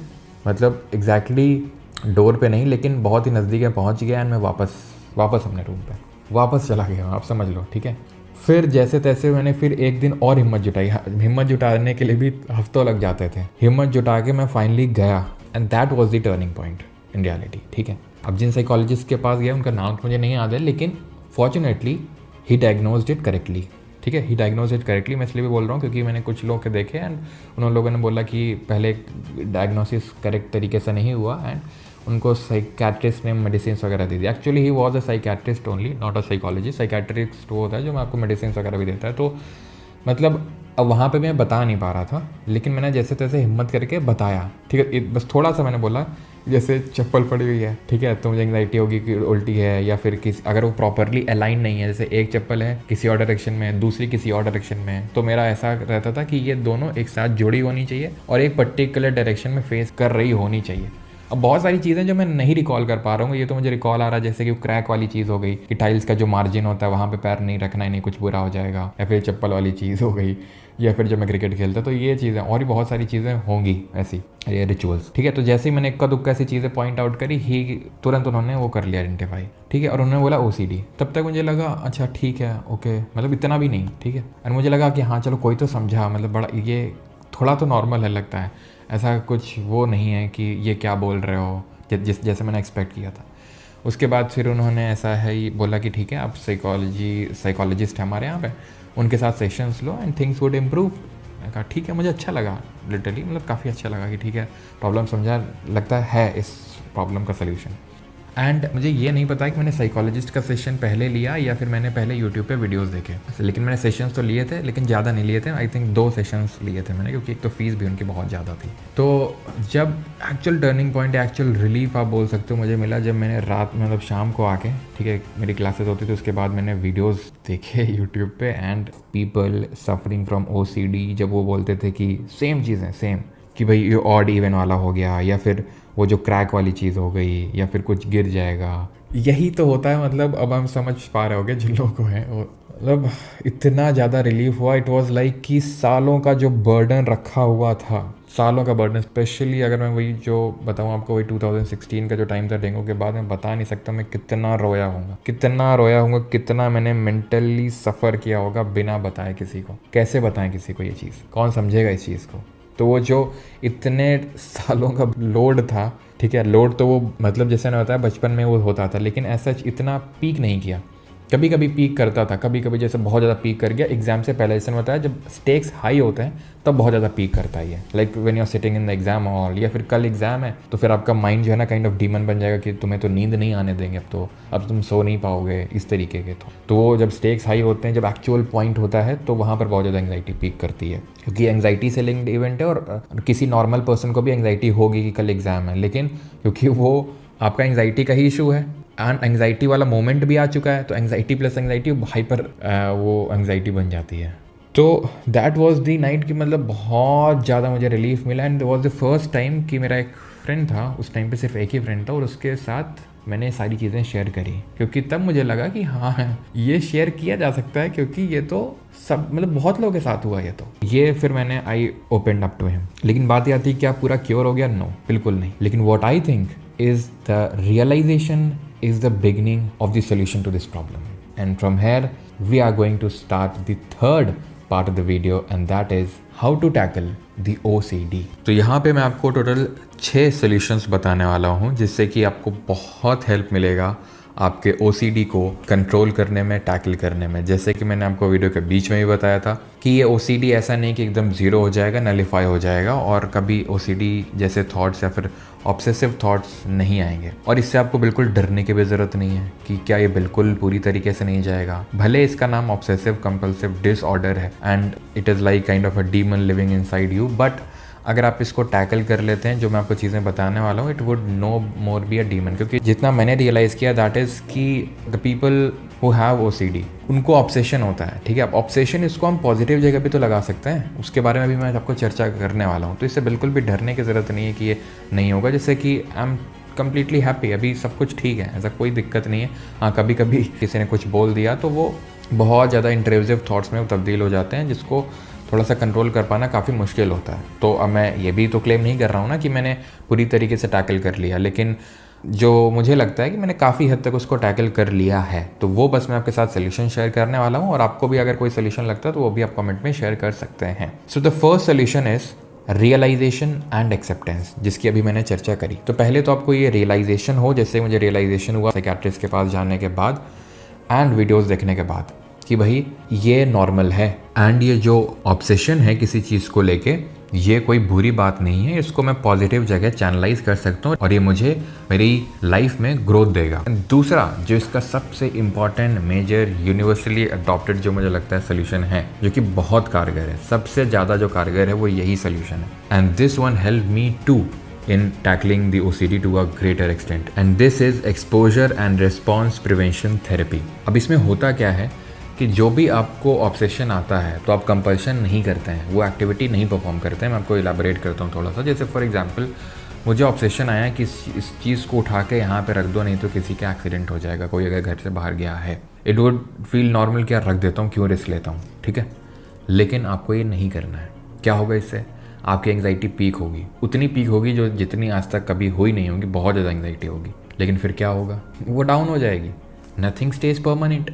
मतलब एग्जैक्टली डोर पे नहीं, लेकिन बहुत ही नज़दीक है, पहुँच गया। एंड मैं वापस अपने रूम पे वापस चला गया, आप समझ लो, ठीक है। फिर जैसे तैसे मैंने फिर एक दिन और हिम्मत जुटाई। हिम्मत जुटाने के लिए भी हफ्तों लग जाते थे। हिम्मत जुटा के मैं फाइनली गया, and that was the turning point in reality, ठीक है। अब जिन साइकोलॉजिस्ट के पास गया उनका नाम मुझे नहीं याद है, लेकिन fortunately he diagnosed it correctly, ठीक है। ही डायग्नोज इट करेक्टली, मैं इसलिए भी बोल रहा हूँ क्योंकि मैंने कुछ लोग के देखे, एंड उन लोगों ने बोला कि पहले डायग्नोसिस करेक्ट तरीके से नहीं हुआ, एंड उनको साइकेट्रिस्ट ने मेडिसिन वगैरह दे दी। Actually he was a psychiatrist only, not a psychologist. Psychiatrist वो होता है जो मैं आपको मेडिसिन वगैरह भी देता है। तो मतलब अब वहाँ पे मैं बता नहीं पा रहा था, लेकिन मैंने जैसे तैसे हिम्मत करके बताया, ठीक है। बस थोड़ा सा मैंने बोला, जैसे चप्पल पड़ी हुई है, ठीक है, तो मुझे एंग्जाइटी होगी कि उल्टी है, या फिर किसी अगर वो प्रॉपरली अलाइन नहीं है, जैसे एक चप्पल है किसी और डायरेक्शन में, दूसरी किसी और डायरेक्शन में, तो मेरा ऐसा रहता था कि ये दोनों एक साथ जुड़ी होनी चाहिए और एक पर्टिकुलर डायरेक्शन में फेस कर रही होनी चाहिए। अब बहुत सारी चीज़ें जो मैं नहीं रिकॉल कर पा रहा हूँ, ये तो मुझे रिकॉल आ रहा है, जैसे कि क्रैक वाली चीज़ हो गई कि टाइल्स का जो मार्जिन होता है वहाँ पे पैर नहीं रखना है, नहीं कुछ बुरा हो जाएगा, या फिर चप्पल वाली चीज़ हो गई, या फिर जब मैं क्रिकेट खेलता तो ये चीज़ें और भी बहुत सारी चीज़ें होंगी ऐसी, ये रिचुअल्स, ठीक है। तो जैसे ही मैंने इक्का दुक्का ऐसी चीज़ें पॉइंट आउट करी, ही तुरंत उन्होंने वो कर लिया आइडेंटिफाई, ठीक है। और उन्होंने बोला OCD। तब तक मुझे लगा अच्छा ठीक है, ओके, मतलब इतना भी नहीं, ठीक है। और मुझे लगा कि हाँ चलो कोई तो समझा, मतलब बड़ा ये थोड़ा तो नॉर्मल है लगता है, ऐसा कुछ वो नहीं है कि ये क्या बोल रहे हो, जैसे मैंने एक्सपेक्ट किया था। उसके बाद फिर उन्होंने ऐसा है ही बोला कि ठीक है आप साइकोलॉजिस्ट है हमारे यहाँ पे, उनके साथ sessions low and things would improve. मैंने कहा ठीक है, मुझे अच्छा लगा, लिटरली मतलब काफ़ी अच्छा लगा कि ठीक है प्रॉब्लम समझा, लगता है इस प्रॉब्लम का सलूशन। एंड मुझे ये नहीं पता कि मैंने साइकोलॉजिस्ट का सेशन पहले लिया या फिर मैंने पहले यूट्यूब पे वीडियोस देखे, लेकिन मैंने सेशंस तो लिए थे, लेकिन ज़्यादा नहीं लिए थे। आई थिंक 2 सेशंस लिए थे मैंने, क्योंकि एक तो फीस भी उनकी बहुत ज़्यादा थी। तो जब actual turning point, actual relief आप बोल सकते हो, मुझे मिला जब मैंने रात मतलब शाम को आके, ठीक है, मेरी क्लासेस होती थी, उसके बाद मैंने वीडियोज़ देखे यूट्यूब पे, and people suffering from OCD जब वो बोलते थे कि सेम चीज़ें सेम, कि भाई ये ऑड इवन वाला हो गया, या फिर वो जो क्रैक वाली चीज़ हो गई, या फिर कुछ गिर जाएगा, यही तो होता है, मतलब अब हम समझ पा रहे होंगे जिन लोगों को है वो, मतलब इतना ज़्यादा रिलीफ हुआ। इट वाज लाइक कि सालों का जो बर्डन रखा हुआ था, सालों का बर्डन, स्पेशली अगर मैं वही जो बताऊँ आपको, वही 2016 का जो टाइम था डेंगू के बाद, मैं बता नहीं सकता मैं कितना रोया हूँगा, कितना मैंने मेंटली सफ़र किया होगा बिना बताए किसी को। कैसे बताएं किसी को ये चीज़, कौन समझेगा इस चीज़ को। तो वो जो इतने सालों का लोड था, ठीक है, लोड तो वो मतलब जैसे ना होता है बचपन में वो होता था, लेकिन ऐसा इतना पीक नहीं किया। कभी कभी पीक करता था, कभी कभी जैसे बहुत ज़्यादा पीक कर गया एग्जाम से पहले। जैसे होता है जब स्टेक्स हाई होते हैं तब बहुत ज़्यादा पीक करता है, like when you are sitting in the exam hall, या फिर कल एग्जाम है तो फिर आपका माइंड जो है ना काइंड ऑफ डीमन बन जाएगा कि तुम्हें तो नींद नहीं आने देंगे, अब तुम सो नहीं पाओगे, इस तरीके के। तो वो जब स्टेक्स हाई होते हैं, जब एक्चुअल पॉइंट होता है, तो वहाँ पर बहुत ज़्यादा एंग्जाइटी पीक करती है, क्योंकि एंग्जाइटी से लिंक्ड इवेंट है। और किसी नॉर्मल पर्सन को भी एंग्जाइटी होगी कि कल एग्जाम है, लेकिन क्योंकि वो आपका एंग्जाइटी का ही इशू है एंड एंग्जाइटी वाला मोमेंट भी आ चुका है, तो एंग्जाइटी प्लस एंग्जाइटी हाइपर वो एंग्जाइटी बन जाती है। तो दैट वाज द नाइट कि मतलब बहुत ज़्यादा मुझे रिलीफ मिला। And was the first time कि मेरा एक फ्रेंड था, उस टाइम पे सिर्फ एक ही फ्रेंड था, और उसके साथ मैंने सारी चीज़ें शेयर करी, क्योंकि तब मुझे लगा कि हाँ ये शेयर किया जा सकता है, क्योंकि ये तो सब मतलब बहुत लोगों के साथ हुआ ये फिर मैंने I opened up to him. लेकिन बात यह आती है क्या पूरा क्योर हो गया? नो, बिल्कुल नहीं। लेकिन what I think is the realisation is the beginning of the solution to this problem. And from here we are going to start the third part of the video, and that is how to tackle the OCD. तो यहाँ पे मैं आपको टोटल 6 solutions बताने वाला हूँ, जिससे कि आपको बहुत हेल्प मिलेगा आपके OCD को कंट्रोल करने में, टैकल करने में। जैसे कि मैंने आपको वीडियो के बीच में भी बताया था कि ये OCD ऐसा नहीं कि एकदम ज़ीरो हो जाएगा, नलीफाई हो जाएगा, और कभी OCD जैसे थॉट्स या फिर ऑब्सेसिव थॉट्स नहीं आएंगे। और इससे आपको बिल्कुल डरने की भी ज़रूरत नहीं है कि क्या ये बिल्कुल पूरी तरीके से नहीं जाएगा। भले इसका नाम ऑब्सेसिव कंपल्सिव डिसऑर्डर है and it is like kind of a demon living inside you, but अगर आप इसको टैकल कर लेते हैं, जो मैं आपको चीज़ें बताने वाला हूँ, it would know more be a demon. क्योंकि जितना मैंने रियलाइज़ किया दैट इज़ कि the people who have OCD उनको ऑब्सेशन होता है, ठीक है। अब ऑब्सेशन इसको हम पॉजिटिव जगह पे तो लगा सकते हैं, उसके बारे में भी मैं आपको चर्चा करने वाला हूँ। तो इससे बिल्कुल भी डरने की ज़रूरत नहीं है कि ये नहीं होगा। जैसे कि आई एम कम्प्लीटली हैप्पी, अभी सब कुछ ठीक है, ऐसा कोई दिक्कत नहीं है। हाँ, कभी कभी किसी ने कुछ बोल दिया तो वो बहुत ज़्यादा इंट्रूसिव थॉट्स में तब्दील हो जाते हैं, जिसको थोड़ा सा कंट्रोल कर पाना काफ़ी मुश्किल होता है। तो अब मैं ये भी तो क्लेम नहीं कर रहा हूँ ना कि मैंने पूरी तरीके से टैकल कर लिया, लेकिन जो मुझे लगता है कि मैंने काफ़ी हद तक उसको टैकल कर लिया है, तो वो बस मैं आपके साथ सोल्यूशन शेयर करने वाला हूँ। और आपको भी अगर कोई सोल्यूशन लगता है तो वो भी आप कमेंट में शेयर कर सकते हैं। So the first solution is realisation and acceptance, जिसकी अभी मैंने चर्चा करी। तो पहले तो आपको ये रियलाइजेशन हो, जैसे मुझे रियलाइजेशन हुआ साइकियाट्रिस्ट के पास जाने के बाद एंड वीडियोज़ देखने के बाद, कि भाई ये नॉर्मल है एंड ये जो ऑब्सेशन है किसी चीज़ को लेके, ये कोई बुरी बात नहीं है, इसको मैं पॉजिटिव जगह चैनलाइज कर सकता हूँ और ये मुझे मेरी लाइफ में ग्रोथ देगा। दूसरा जो इसका सबसे इम्पॉर्टेंट मेजर यूनिवर्सली अडॉप्टेड जो मुझे लगता है सोल्यूशन है, जो कि बहुत कारगर है, सबसे ज़्यादा जो कारगर है वो यही सोल्यूशन है। And this one help me to in tackling the OCD to a greater extent, and this is exposure and response prevention therapy. अब इसमें होता क्या है कि जो भी आपको ऑब्सेशन आता है तो आप कंपल्शन नहीं करते हैं, वो एक्टिविटी नहीं परफॉर्म करते हैं। मैं आपको इलाबोरेट करता हूँ थोड़ा सा। जैसे फॉर एग्जांपल मुझे ऑब्सेशन आया कि इस चीज़ को उठा के यहाँ पे रख दो, नहीं तो किसी का एक्सीडेंट हो जाएगा, कोई अगर घर से बाहर गया है। इट वुड फील नॉर्मल, क्या रख देता हूँ, क्यों रिस्क लेता हूँ, ठीक है। लेकिन आपको ये नहीं करना है। क्या होगा इससे? आपकी एंग्जाइटी पीक होगी, उतनी पीक होगी जो जितनी आज तक कभी हुई नहीं होगी, बहुत ज़्यादा एंग्जाइटी होगी। लेकिन फिर क्या होगा? वो डाउन हो जाएगी। नथिंग स्टेज परमानेंट,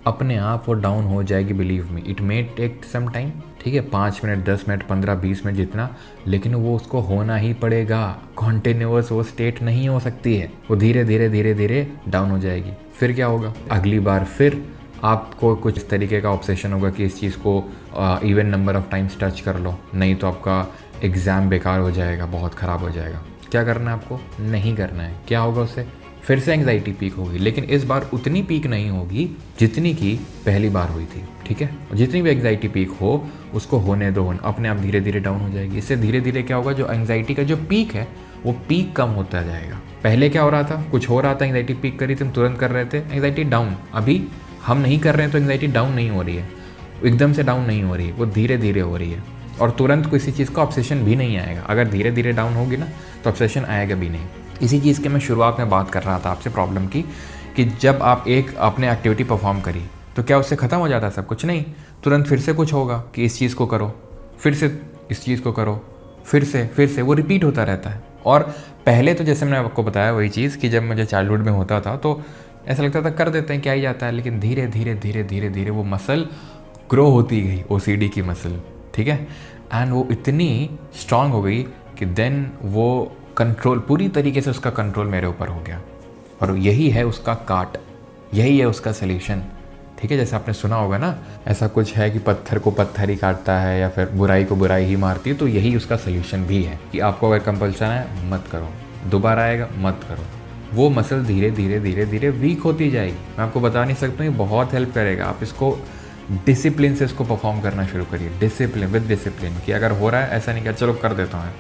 अपने आप वो डाउन हो जाएगी। Believe me, it may take some time, ठीक है, 5 मिनट 10 मिनट 15 20 मिनट जितना, लेकिन वो उसको होना ही पड़ेगा। कॉन्टिन्यूअस वो स्टेट नहीं हो सकती है, वो धीरे धीरे धीरे धीरे डाउन हो जाएगी। फिर क्या होगा? अगली बार फिर आपको कुछ इस तरीके का ऑब्सेशन होगा कि इस चीज़ को even number of times touch कर लो, नहीं तो आपका एग्ज़ाम बेकार हो जाएगा, बहुत ख़राब हो जाएगा। क्या करना है आपको? नहीं करना है। क्या होगा उससे? फिर से एंग्जाइटी पीक होगी, लेकिन इस बार उतनी पीक नहीं होगी जितनी की पहली बार हुई थी, ठीक है। जितनी भी एंग्जाइटी पीक हो उसको होने दो, अपने आप धीरे धीरे डाउन हो जाएगी। इससे धीरे धीरे क्या होगा, जो एंग्जाइटी का जो पीक है वो पीक कम होता जाएगा। पहले क्या हो रहा था, कुछ हो रहा था, एंग्जाइटी पीक करी तुम तुरंत कर रहे थे, एंग्जाइटी डाउन। अभी हम नहीं कर रहे हैं तो एंग्जाइटी डाउन नहीं हो रही है, एकदम से डाउन नहीं हो रही है, वो धीरे धीरे हो रही है। और तुरंत किसी चीज़ का ऑब्सेशन भी नहीं आएगा। अगर धीरे धीरे डाउन होगी ना तो ऑब्सेशन आएगा भी नहीं। इसी चीज़ के मैं शुरुआत में बात कर रहा था आपसे प्रॉब्लम की, कि जब आप एक आपने एक्टिविटी परफॉर्म करी तो क्या उससे ख़त्म हो जाता है सब कुछ? नहीं, तुरंत फिर से कुछ होगा कि इस चीज़ को करो, फिर से इस चीज़ को करो, फिर से वो रिपीट होता रहता है। और पहले तो जैसे मैंने आपको बताया वही चीज़ कि जब मुझे चाइल्डहुड में होता था तो ऐसा लगता था कर देते हैं, क्या ही जाता है, लेकिन धीरे धीरे वो मसल ग्रो होती गई, OCD की मसल, ठीक है। एंड वो इतनी स्ट्रांग हो गई कि देन वो कंट्रोल, पूरी तरीके से उसका कंट्रोल मेरे ऊपर हो गया। और यही है उसका काट, यही है उसका सल्यूशन, ठीक है। जैसे आपने सुना होगा ना, ऐसा कुछ है कि पत्थर को पत्थर ही काटता है या फिर बुराई को बुराई ही मारती है, तो यही उसका सल्यूशन भी है कि आपको अगर कंपल्सन है मत करो, दोबारा आएगा मत करो, वो मसल धीरे धीरे वीक होती जाएगी। मैं आपको बता नहीं सकता हूँ, ये बहुत हेल्प करेगा। आप इसको डिसिप्लिन से इसको परफॉर्म करना शुरू करिए, विद डिसिप्लिन, कि अगर हो रहा है ऐसा नहीं कि चलो कर देता हूँ,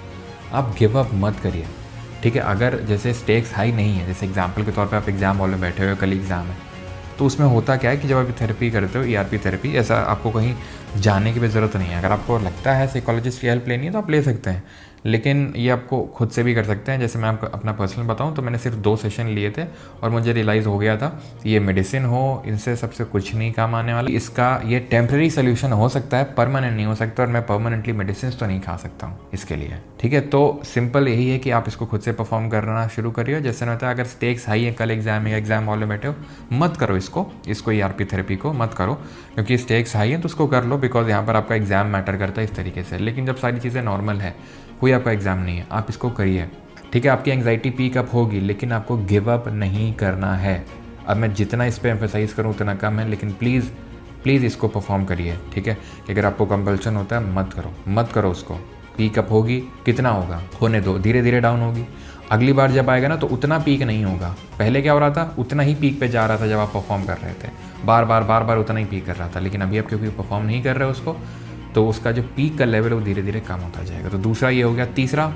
आप गिव अप मत करिए, ठीक है। अगर जैसे स्टेक्स हाई नहीं है, जैसे एग्जाम्पल के तौर पे आप एग्ज़ाम हॉल में बैठे हुए, कल एग्ज़ाम है, तो उसमें होता क्या है कि जब आप थेरेपी करते हो, ERP थेरेपी, ऐसा आपको कहीं जाने की भी ज़रूरत नहीं है। अगर आपको लगता है साइकोलॉजिस्ट की हेल्प लेनी है तो आप ले सकते हैं, लेकिन ये आपको खुद से भी कर सकते हैं। जैसे मैं आपको अपना पर्सनल बताऊं तो मैंने सिर्फ 2 सेशन लिए थे और मुझे रियलाइज़ हो गया था ये मेडिसिन हो, इनसे सबसे कुछ नहीं काम आने वाला। इसका ये टेम्प्रेरी सोल्यूशन हो सकता है, परमानेंट नहीं हो सकता, और मैं परमानेंटली मेडिसिन तो नहीं खा सकता हूँ इसके लिए, ठीक है। तो सिंपल यही है कि आप इसको खुद से परफॉर्म करना शुरू करिए। जैसे ना होता है, अगर स्टेक्स हाई है, कल एग्जाम है, एग्जाम हॉल में बैठे हो, मत करो इसको ERP थेरेपी को मत करो, क्योंकि स्टेक्स हाई है तो उसको कर लो, बिकॉज यहाँ पर आपका एग्जाम मैटर करता है इस तरीके से। लेकिन जब सारी चीज़ें नॉर्मल है, कोई आपका एग्जाम नहीं है, आप इसको करिए, ठीक है। आपकी एंग्जाइटी पीक अप होगी, लेकिन आपको गिव अप नहीं करना है। अब मैं जितना इस पर एम्फेसाइज करूँ उतना कम है, लेकिन प्लीज़ इसको परफॉर्म करिए, ठीक है। कि अगर आपको कंपल्सन होता है मत करो उसको। पीक अप होगी, कितना होगा होने दो, धीरे धीरे डाउन होगी। अगली बार जब आएगा ना तो उतना पीक नहीं होगा। पहले क्या हो रहा था, उतना ही पीक पे जा रहा था जब आप परफॉर्म कर रहे थे, बार बार उतना ही पीक कर रहा था। लेकिन अभी आप क्योंकि परफॉर्म नहीं कर रहे हो उसको, तो उसका जो पीक का लेवल है वो धीरे धीरे कम होता जाएगा। तो दूसरा ये हो गया। तीसरा,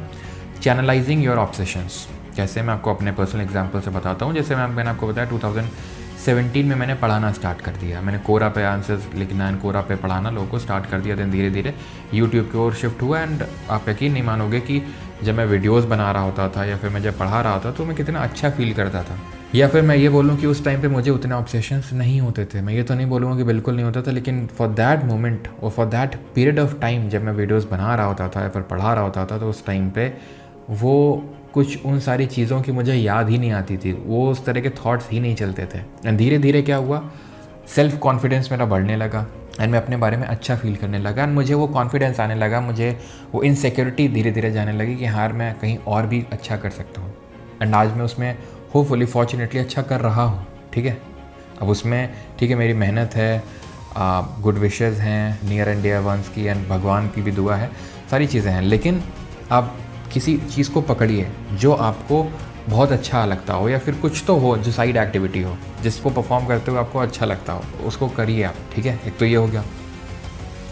चैनलाइजिंग योर ऑब्सेशंस। जैसे मैं आपको अपने पर्सनल एग्जांपल से बताता हूँ। जैसे मैंने आपको बताया 2017 में मैंने पढ़ाना स्टार्ट कर दिया, मैंने कोरा पे आंसर्स लिखना एंड कोरा पे पढ़ाना लोगों को स्टार्ट कर दिया। देन धीरे धीरे यूट्यूब की ओर शिफ्ट हुआ। एंड आप यकीन नहीं मानोगे कि जब मैं वीडियोस बना रहा होता था या फिर मैं जब पढ़ा रहा था तो मैं कितना अच्छा फील करता था। या फिर मैं ये बोलूँ कि उस टाइम पे मुझे उतने ऑब्सेशंस नहीं होते थे। मैं ये तो नहीं बोलूँगा कि बिल्कुल नहीं होता था, लेकिन फॉर दैट मोमेंट और for that period of time जब मैं वीडियोस बना रहा होता था या फिर पढ़ा रहा होता था, तो उस टाइम पे वो कुछ उन सारी चीज़ों की मुझे याद ही नहीं आती थी, वो उस तरह के थॉट्स ही नहीं चलते थे। एंड धीरे धीरे क्या हुआ, सेल्फ कॉन्फिडेंस मेरा बढ़ने लगा एंड मैं अपने बारे में अच्छा फील करने लगा एंड मुझे वो कॉन्फिडेंस आने लगा, मुझे वो इनसिक्योरिटी धीरे धीरे जाने लगी कि हाँ मैं कहीं और भी अच्छा कर सकता हूँ। एंड आज मैं उसमें होपफुली फॉर्चुनेटली अच्छा कर रहा हूँ, ठीक है। अब उसमें ठीक है मेरी मेहनत है, गुड विशेज़ हैं नियर एंड डियर वंस की एंड भगवान की भी दुआ है, सारी चीज़ें हैं। लेकिन आप किसी चीज़ को पकड़िए जो आपको बहुत अच्छा लगता हो या फिर कुछ तो हो जो साइड एक्टिविटी हो जिसको परफॉर्म करते हुए आपको अच्छा लगता हो, उसको करिए आप, ठीक है। एक तो ये हो गया।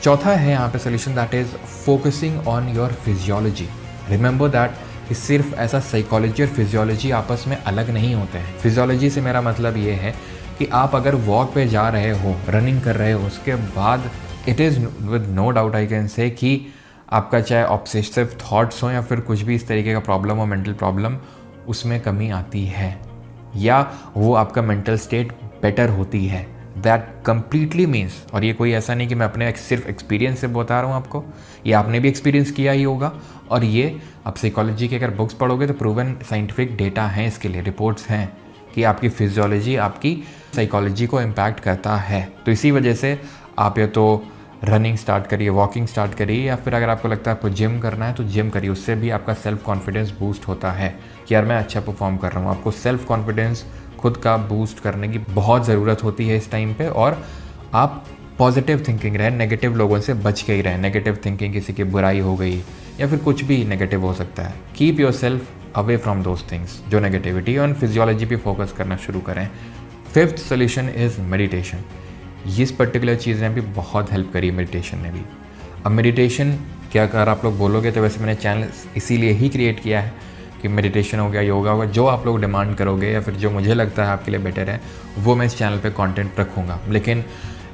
चौथा है यहाँ पे solution, that is focusing on your physiology. Remember that सिर्फ ऐसा साइकोलॉजी और फिजियोलॉजी आपस में अलग नहीं होते हैं। फिजियोलॉजी से मेरा मतलब ये है कि आप अगर वॉक पे जा रहे हो, रनिंग कर रहे हो, उसके बाद it is with no doubt I can say कि आपका चाहे ऑब्सेसिव थॉट्स हो या फिर कुछ भी इस तरीके का प्रॉब्लम हो, मेंटल प्रॉब्लम, उसमें कमी आती है या वो आपका मेंटल स्टेट बेटर होती है। दैट कम्प्लीटली मीन्स, और ये कोई ऐसा नहीं कि मैं अपने सिर्फ एक्सपीरियंस से बता रहा हूँ आपको, ये आपने भी एक्सपीरियंस किया ही होगा। और ये आप साइकोलॉजी के अगर बुक्स पढ़ोगे तो प्रूवन साइंटिफिक डेटा हैं इसके लिए, रिपोर्ट्स हैं कि आपकी फिजियोलॉजी आपकी साइकोलॉजी को इम्पैक्ट करता है। तो इसी वजह से आप या तो रनिंग स्टार्ट करिए, वॉकिंग स्टार्ट करिए, या फिर अगर आपको लगता है आपको जिम करना है तो जिम करिए। उससे भी आपका सेल्फ कॉन्फिडेंस बूस्ट होता है कि यार मैं अच्छा परफॉर्म कर रहा हूँ। आपको सेल्फ कॉन्फिडेंस खुद का बूस्ट करने की बहुत ज़रूरत होती है इस टाइम पे। और आप पॉजिटिव थिंकिंग रहें, नेगेटिव लोगों से बच के ही रहें। नेगेटिव थिंकिंग, किसी की बुराई हो गई या फिर कुछ भी नेगेटिव हो सकता है, keep your self away from those things जो नेगेटिविटी, और फिजियोलॉजी पे फोकस करना शुरू करें। Fifth solution is meditation. इस पर्टिकुलर चीज़ ने भी बहुत हेल्प करी, मेडिटेशन ने भी। अब मेडिटेशन क्या, अगर आप लोग बोलोगे तो वैसे मैंने चैनल इसीलिए ही क्रिएट किया है कि मेडिटेशन हो गया, योगा होगा, जो आप लोग डिमांड करोगे या फिर जो मुझे लगता है आपके लिए बेटर है वो मैं इस चैनल पे कंटेंट रखूँगा। लेकिन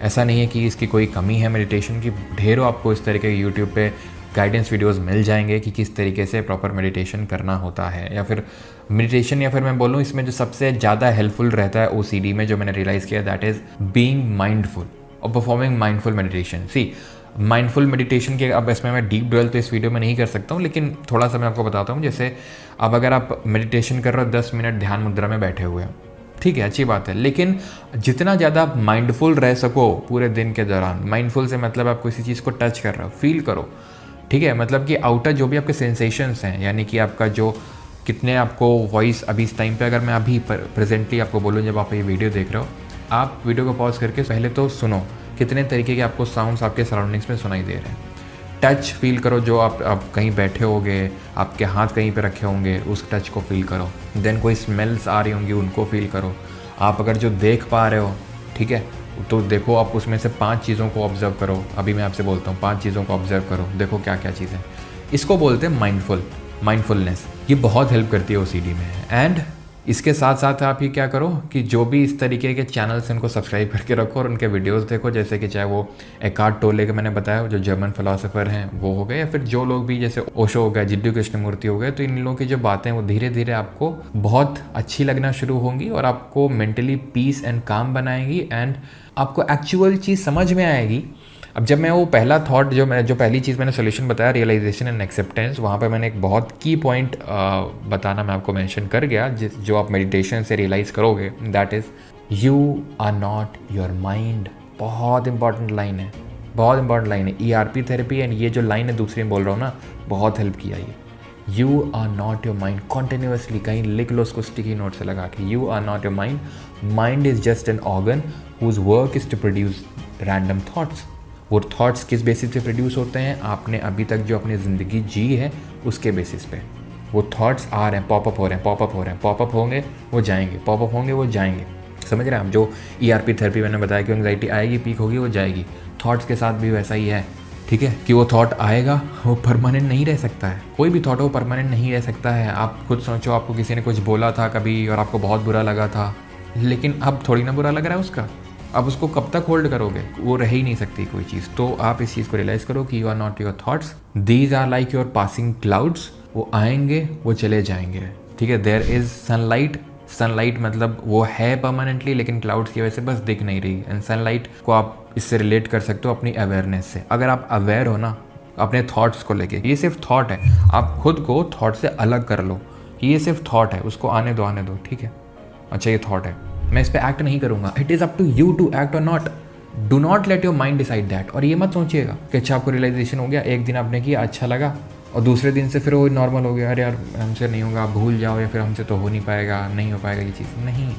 ऐसा नहीं है कि इसकी कोई कमी है मेडिटेशन की, ढेरों आपको इस तरीके के यूट्यूब पे गाइडेंस वीडियोस मिल जाएंगे कि किस तरीके से प्रॉपर मेडिटेशन करना होता है, या फिर मेडिटेशन, या फिर मैं बोलूँ इसमें जो सबसे ज़्यादा हेल्पफुल रहता है OCD में, जो मैंने रियलाइज़ किया, दैट इज़ बीइंग माइंडफुल और परफॉर्मिंग माइंडफुल मेडिटेशन। सी माइंडफुल मेडिटेशन के अब इसमें मैं डीप ड्वेल तो इस वीडियो में नहीं कर सकता हूँ, लेकिन थोड़ा सा मैं आपको बताता हूँ। जैसे अब अगर आप मेडिटेशन कर रहे हो, 10 मिनट ध्यान मुद्रा में बैठे हुए हो, ठीक है, अच्छी बात है, लेकिन जितना ज़्यादा आप माइंडफुल रह सको पूरे दिन के दौरान, माइंडफुल से मतलब आप किसी चीज़ को टच कर रहे हो, फील करो, ठीक है, मतलब कि आउटर जो भी आपके सेंसेशंस हैं, यानी कि आपका जो कितने आपको वॉइस अभी इस टाइम पे, अगर मैं अभी प्रेजेंटली आपको बोलूँ, जब आप ये वीडियो देख रहे हो, आप वीडियो को पॉज करके पहले तो सुनो कितने तरीके के आपको साउंड्स आपके सराउंडिंग्स में सुनाई दे रहे हैं। टच फील करो, जो आप कहीं बैठे होंगे, आपके हाथ कहीं पे रखे होंगे, उस टच को फील करो। देन कोई स्मेल्स आ रही होंगी, उनको फील करो। आप अगर जो देख पा रहे हो, ठीक है, तो देखो, आप उसमें से 5 चीज़ों को ऑब्जर्व करो। अभी मैं आपसे बोलता हूँ 5 चीज़ों को ऑब्जर्व करो, देखो क्या क्या चीज़ें। इसको बोलते हैं माइंडफुलनेस। ये बहुत हेल्प करती है OCD में। एंड इसके साथ साथ आप ही क्या करो कि जो भी इस तरीके के चैनल्स हैं उनको सब्सक्राइब करके रखो और उनके वीडियोस देखो, जैसे कि चाहे वो एकार्ट टोले के मैंने बताया, जो जर्मन फिलोसोफर हैं वो हो गए, या फिर जो लोग भी जैसे ओशो हो गए, जिड्डू कृष्णमूर्ति हो गए, तो इन लोगों की जो बातें वो धीरे धीरे आपको बहुत अच्छी लगना शुरू होंगी और आपको मेंटली पीस एंड काम बनाएंगी, एंड आपको एक्चुअल चीज़ समझ में आएगी। अब जब मैं वो पहला थॉट, जो पहली चीज़ मैंने सोल्यूशन बताया, रियलाइजेशन एंड एक्सेप्टेंस, वहाँ पे मैंने एक बहुत की पॉइंट बताना मैं आपको मेंशन कर गया, जो आप मेडिटेशन से रियलाइज़ करोगे, that is you are not your mind. बहुत इंपॉर्टेंट लाइन है, बहुत इंपॉर्टेंट लाइन है। ERP थेरेपी एंड ये जो लाइन है दूसरी में बोल रहा हूँ ना, बहुत हेल्प किया ये। You are not your mind, continuously कहीं लिख लो उसको स्टिकी नोट से लगा के, you are not your mind, mind is just an organ whose work is to produce random thoughts. वो थॉट्स किस बेसिस पे प्रोड्यूस होते हैं, आपने अभी तक जो अपनी ज़िंदगी जी है उसके बेसिस पे वो थॉट्स आ रहे हैं, पॉपअप हो रहे हैं, पॉपअप हो रहे हैं, पॉपअप होंगे वो जाएंगे, पॉपअप होंगे वो जाएंगे। समझ रहे हैं आप? जो ERP थेरेपी मैंने बताया कि एंग्जाइटी आएगी, पीक होगी, वो जाएगी। थॉट्स के साथ भी वैसा ही है, ठीक है, कि वो थॉट आएगा, वो परमानेंट नहीं रह सकता है। कोई भी थॉट वो परमानेंट नहीं रह सकता है। आप खुद सोचो, आपको किसी ने कुछ बोला था कभी और आपको बहुत बुरा लगा था, लेकिन अब थोड़ी ना बुरा लग रहा है उसका, अब उसको कब तक होल्ड करोगे? वो रह ही नहीं सकती कोई चीज़। तो आप इस चीज़ को रियलाइज़ करो कि you are not your thoughts, these are like your passing clouds. वो आएंगे, वो चले जाएंगे, ठीक है। देयर इज़ सनलाइट, सनलाइट मतलब वो है परमानेंटली, लेकिन क्लाउड्स की वजह से बस दिख नहीं रही। एंड सनलाइट को आप इससे रिलेट कर सकते हो अपनी अवेयरनेस से। अगर आप अवेयर हो ना अपने थॉट्स को लेके, ये सिर्फ थॉट है, आप खुद को थॉट से अलग कर लो कि ये सिर्फ थॉट है, उसको आने दो, ठीक है, अच्छा ये थॉट है, मैं इस पर एक्ट नहीं करूँगा। It is up to you to act और not. Do not let your mind decide that. और ये मत सोचिएगा कि अच्छा आपको रियलाइजेशन हो गया, एक दिन आपने किया, अच्छा लगा, और दूसरे दिन से फिर वो नॉर्मल हो गया, अरे यार हमसे नहीं होगा, आप भूल जाओ, या फिर हमसे तो हो नहीं पाएगा, नहीं हो पाएगा ये चीज़। नहीं,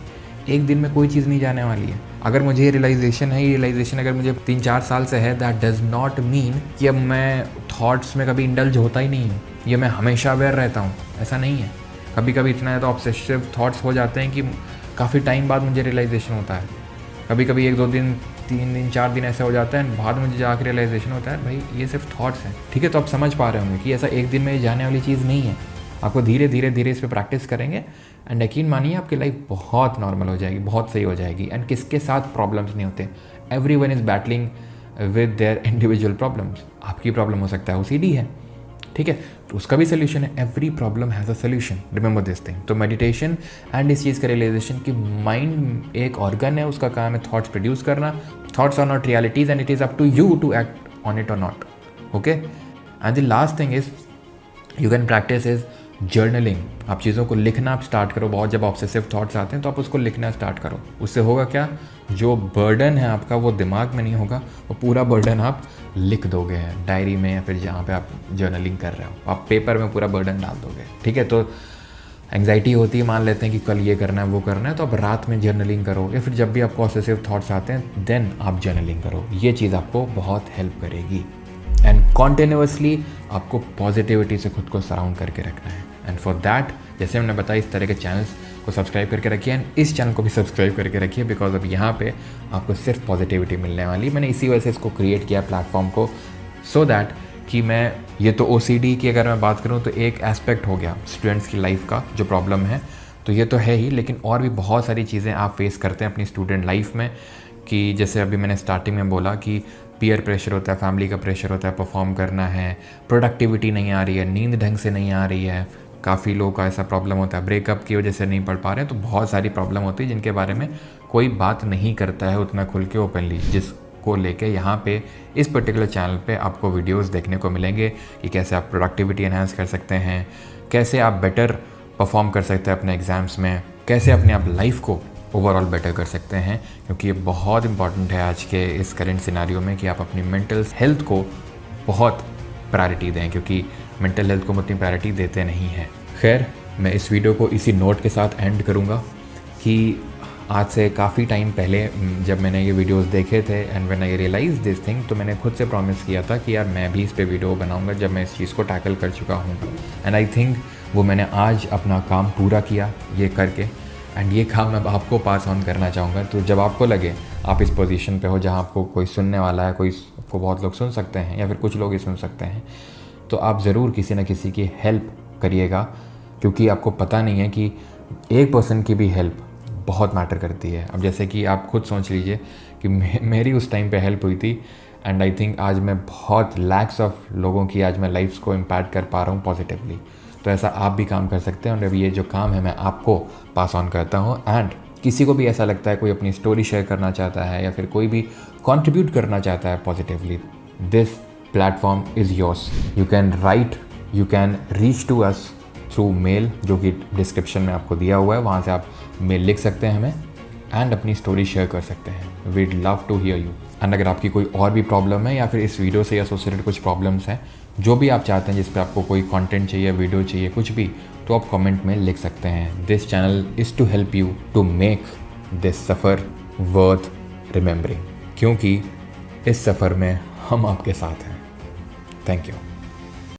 एक दिन में कोई चीज़ नहीं जाने वाली है। अगर मुझे ये रियलाइजेशन है, ये रियलाइजेशन अगर मुझे 3-4 साल से है, दैट डज नॉट मीन कि अब मैं थॉट्स में कभी इंडल्ज होता ही नहीं हूँ, ये मैं हमेशा अवेयर रहता हूँ, ऐसा नहीं है। कभी कभी इतना ज़्यादा ऑब्सेसिव थॉट्स हो जाते हैं कि काफ़ी टाइम बाद मुझे रियलाइजेशन होता है। कभी कभी 1-2 दिन, 3 दिन, 4 दिन ऐसे हो जाता है, बाद में मुझे जाकर रियलाइजेशन होता है भाई ये सिर्फ थॉट्स हैं, ठीक है। तो आप समझ पा रहे होंगे कि ऐसा एक दिन में जाने वाली चीज़ नहीं है। आपको धीरे धीरे इस पर प्रैक्टिस करेंगे, एंड यकीन मानिए आपकी लाइफ बहुत नॉर्मल हो जाएगी, बहुत सही हो जाएगी। एंड किसके साथ प्रॉब्लम्स नहीं होते, everyone is battling with their individual problems. आपकी प्रॉब्लम हो सकता है OCD है, ठीक है, तो उसका भी सोल्यूशन है। Every problem has a solution, remember this thing. तो मेडिटेशन एंड इस चीज़ का रियलाइजेशन कि माइंड एक ऑर्गन है, उसका काम है थॉट्स प्रोड्यूस करना। Thoughts are not realities and it is up to you to act on it और not, okay. And the last thing is you can practice is journaling. आप चीज़ों को लिखना आप स्टार्ट करो। बहुत जब ऑब्सेसिव थॉट्स आते हैं तो आप उसको लिखना स्टार्ट करो। उससे होगा क्या, जो बर्डन है आपका वो दिमाग में नहीं होगा, वो पूरा बर्डन आप लिख दोगे डायरी में, या फिर जहाँ पे आप जर्नलिंग कर रहे हो, आप पेपर में पूरा बर्डन डाल दोगे, ठीक है। तो एंग्जाइटी होती है, मान लेते हैं कि कल ये करना है वो करना है, तो आप रात में जर्नलिंग करो, या फिर जब भी आपको ऑब्सेसिव थॉट्स आते हैं देन आप जर्नलिंग करो। ये चीज़ आपको बहुत हेल्प करेगी। एंड कॉन्टिन्यूसली आपको पॉजिटिविटी से खुद को सराउंड करके रखना है। एंड फॉर दैट, जैसे हमने बताया, इस तरह के चैनल्स को सब्सक्राइब करके रखिए, एंड इस चैनल को भी सब्सक्राइब करके रखिए, बिकॉज अब यहाँ पे आपको सिर्फ पॉजिटिविटी मिलने वाली। मैंने इसी वजह से इसको क्रिएट किया प्लेटफॉर्म को, सो दैट कि मैं ये तो OCD की अगर मैं बात करूँ तो एक एस्पेक्ट हो गया स्टूडेंट्स की लाइफ का जो प्रॉब्लम है, तो ये तो है ही, लेकिन और भी बहुत सारी चीज़ें आप फेस करते हैं अपनी स्टूडेंट लाइफ में। कि जैसे अभी मैंने स्टार्टिंग में बोला कि पीयर प्रेशर होता है, फैमिली का प्रेशर होता है, परफॉर्म करना है, प्रोडक्टिविटी नहीं आ रही है, नींद ढंग से नहीं आ रही है। काफ़ी लोगों का ऐसा प्रॉब्लम होता है, ब्रेकअप की वजह से नहीं पढ़ पा रहे हैं। तो बहुत सारी प्रॉब्लम होती है जिनके बारे में कोई बात नहीं करता है उतना खुल के ओपनली, जिसको लेके यहाँ पे इस पर्टिकुलर चैनल पे आपको वीडियोस देखने को मिलेंगे कि कैसे आप प्रोडक्टिविटी एनहांस कर सकते हैं, कैसे आप बेटर परफॉर्म कर सकते हैं अपने एग्ज़ाम्स में, कैसे अपने आप लाइफ को ओवरऑल बेटर कर सकते हैं। क्योंकि ये बहुत इंपॉर्टेंट है आज के इस करेंट सिनारियो में कि आप अपनी मेंटल हेल्थ को बहुत प्रायोरिटी दें, क्योंकि मेंटल हेल्थ को हम उतनी प्रायोरिटी देते नहीं हैं। खैर, मैं इस वीडियो को इसी नोट के साथ एंड करूँगा कि आज से काफ़ी टाइम पहले जब मैंने ये वीडियोस देखे थे and when I realise this thing, तो मैंने खुद से प्रॉमिस किया था कि यार मैं भी इस पे वीडियो बनाऊंगा जब मैं इस चीज़ को टैकल कर चुका हूँ। एंड आई थिंक वो मैंने आज अपना काम पूरा किया ये करके, एंड ये काम मैं आपको पास ऑन करना चाहूँगा। तो जब आपको लगे आप इस पोजीशन पे हो जहाँ आपको कोई सुनने वाला है, कोई को बहुत लोग सुन सकते हैं या फिर कुछ लोग ही सुन सकते हैं, तो आप ज़रूर किसी न किसी की हेल्प करिएगा, क्योंकि आपको पता नहीं है कि एक पर्सन की भी हेल्प बहुत मैटर करती है। अब जैसे कि आप खुद सोच लीजिए कि मेरी उस टाइम पे हेल्प हुई थी, एंड आई थिंक आज मैं बहुत लैक्स ऑफ लोगों की आज मैं लाइफ्स को इम्पैक्ट कर पा रहा हूँ पॉजिटिवली। तो ऐसा आप भी काम कर सकते हैं, और ये जो काम है मैं आपको पास ऑन करता हूँ। एंड किसी को भी ऐसा लगता है, कोई अपनी स्टोरी शेयर करना चाहता है या फिर कोई भी कंट्रीब्यूट करना चाहता है positively, this platform is yours. You can write, you can reach to us through mail, जो कि डिस्क्रिप्शन में आपको दिया हुआ है, वहाँ से आप मेल लिख सकते हैं हमें एंड अपनी स्टोरी शेयर कर सकते हैं। We'd love to hear you. And अगर आपकी कोई और भी प्रॉब्लम है या फिर इस वीडियो से एसोसिएटेड कुछ प्रॉब्लम्स हैं, जो भी आप चाहते हैं, जिस पे आपको कोई कंटेंट चाहिए, वीडियो चाहिए, कुछ भी, तो आप कमेंट में लिख सकते हैं। This channel is to help you to make this सफ़र वर्थ रिमेंबरिंग, क्योंकि इस सफ़र में हम आपके साथ हैं। Thank you.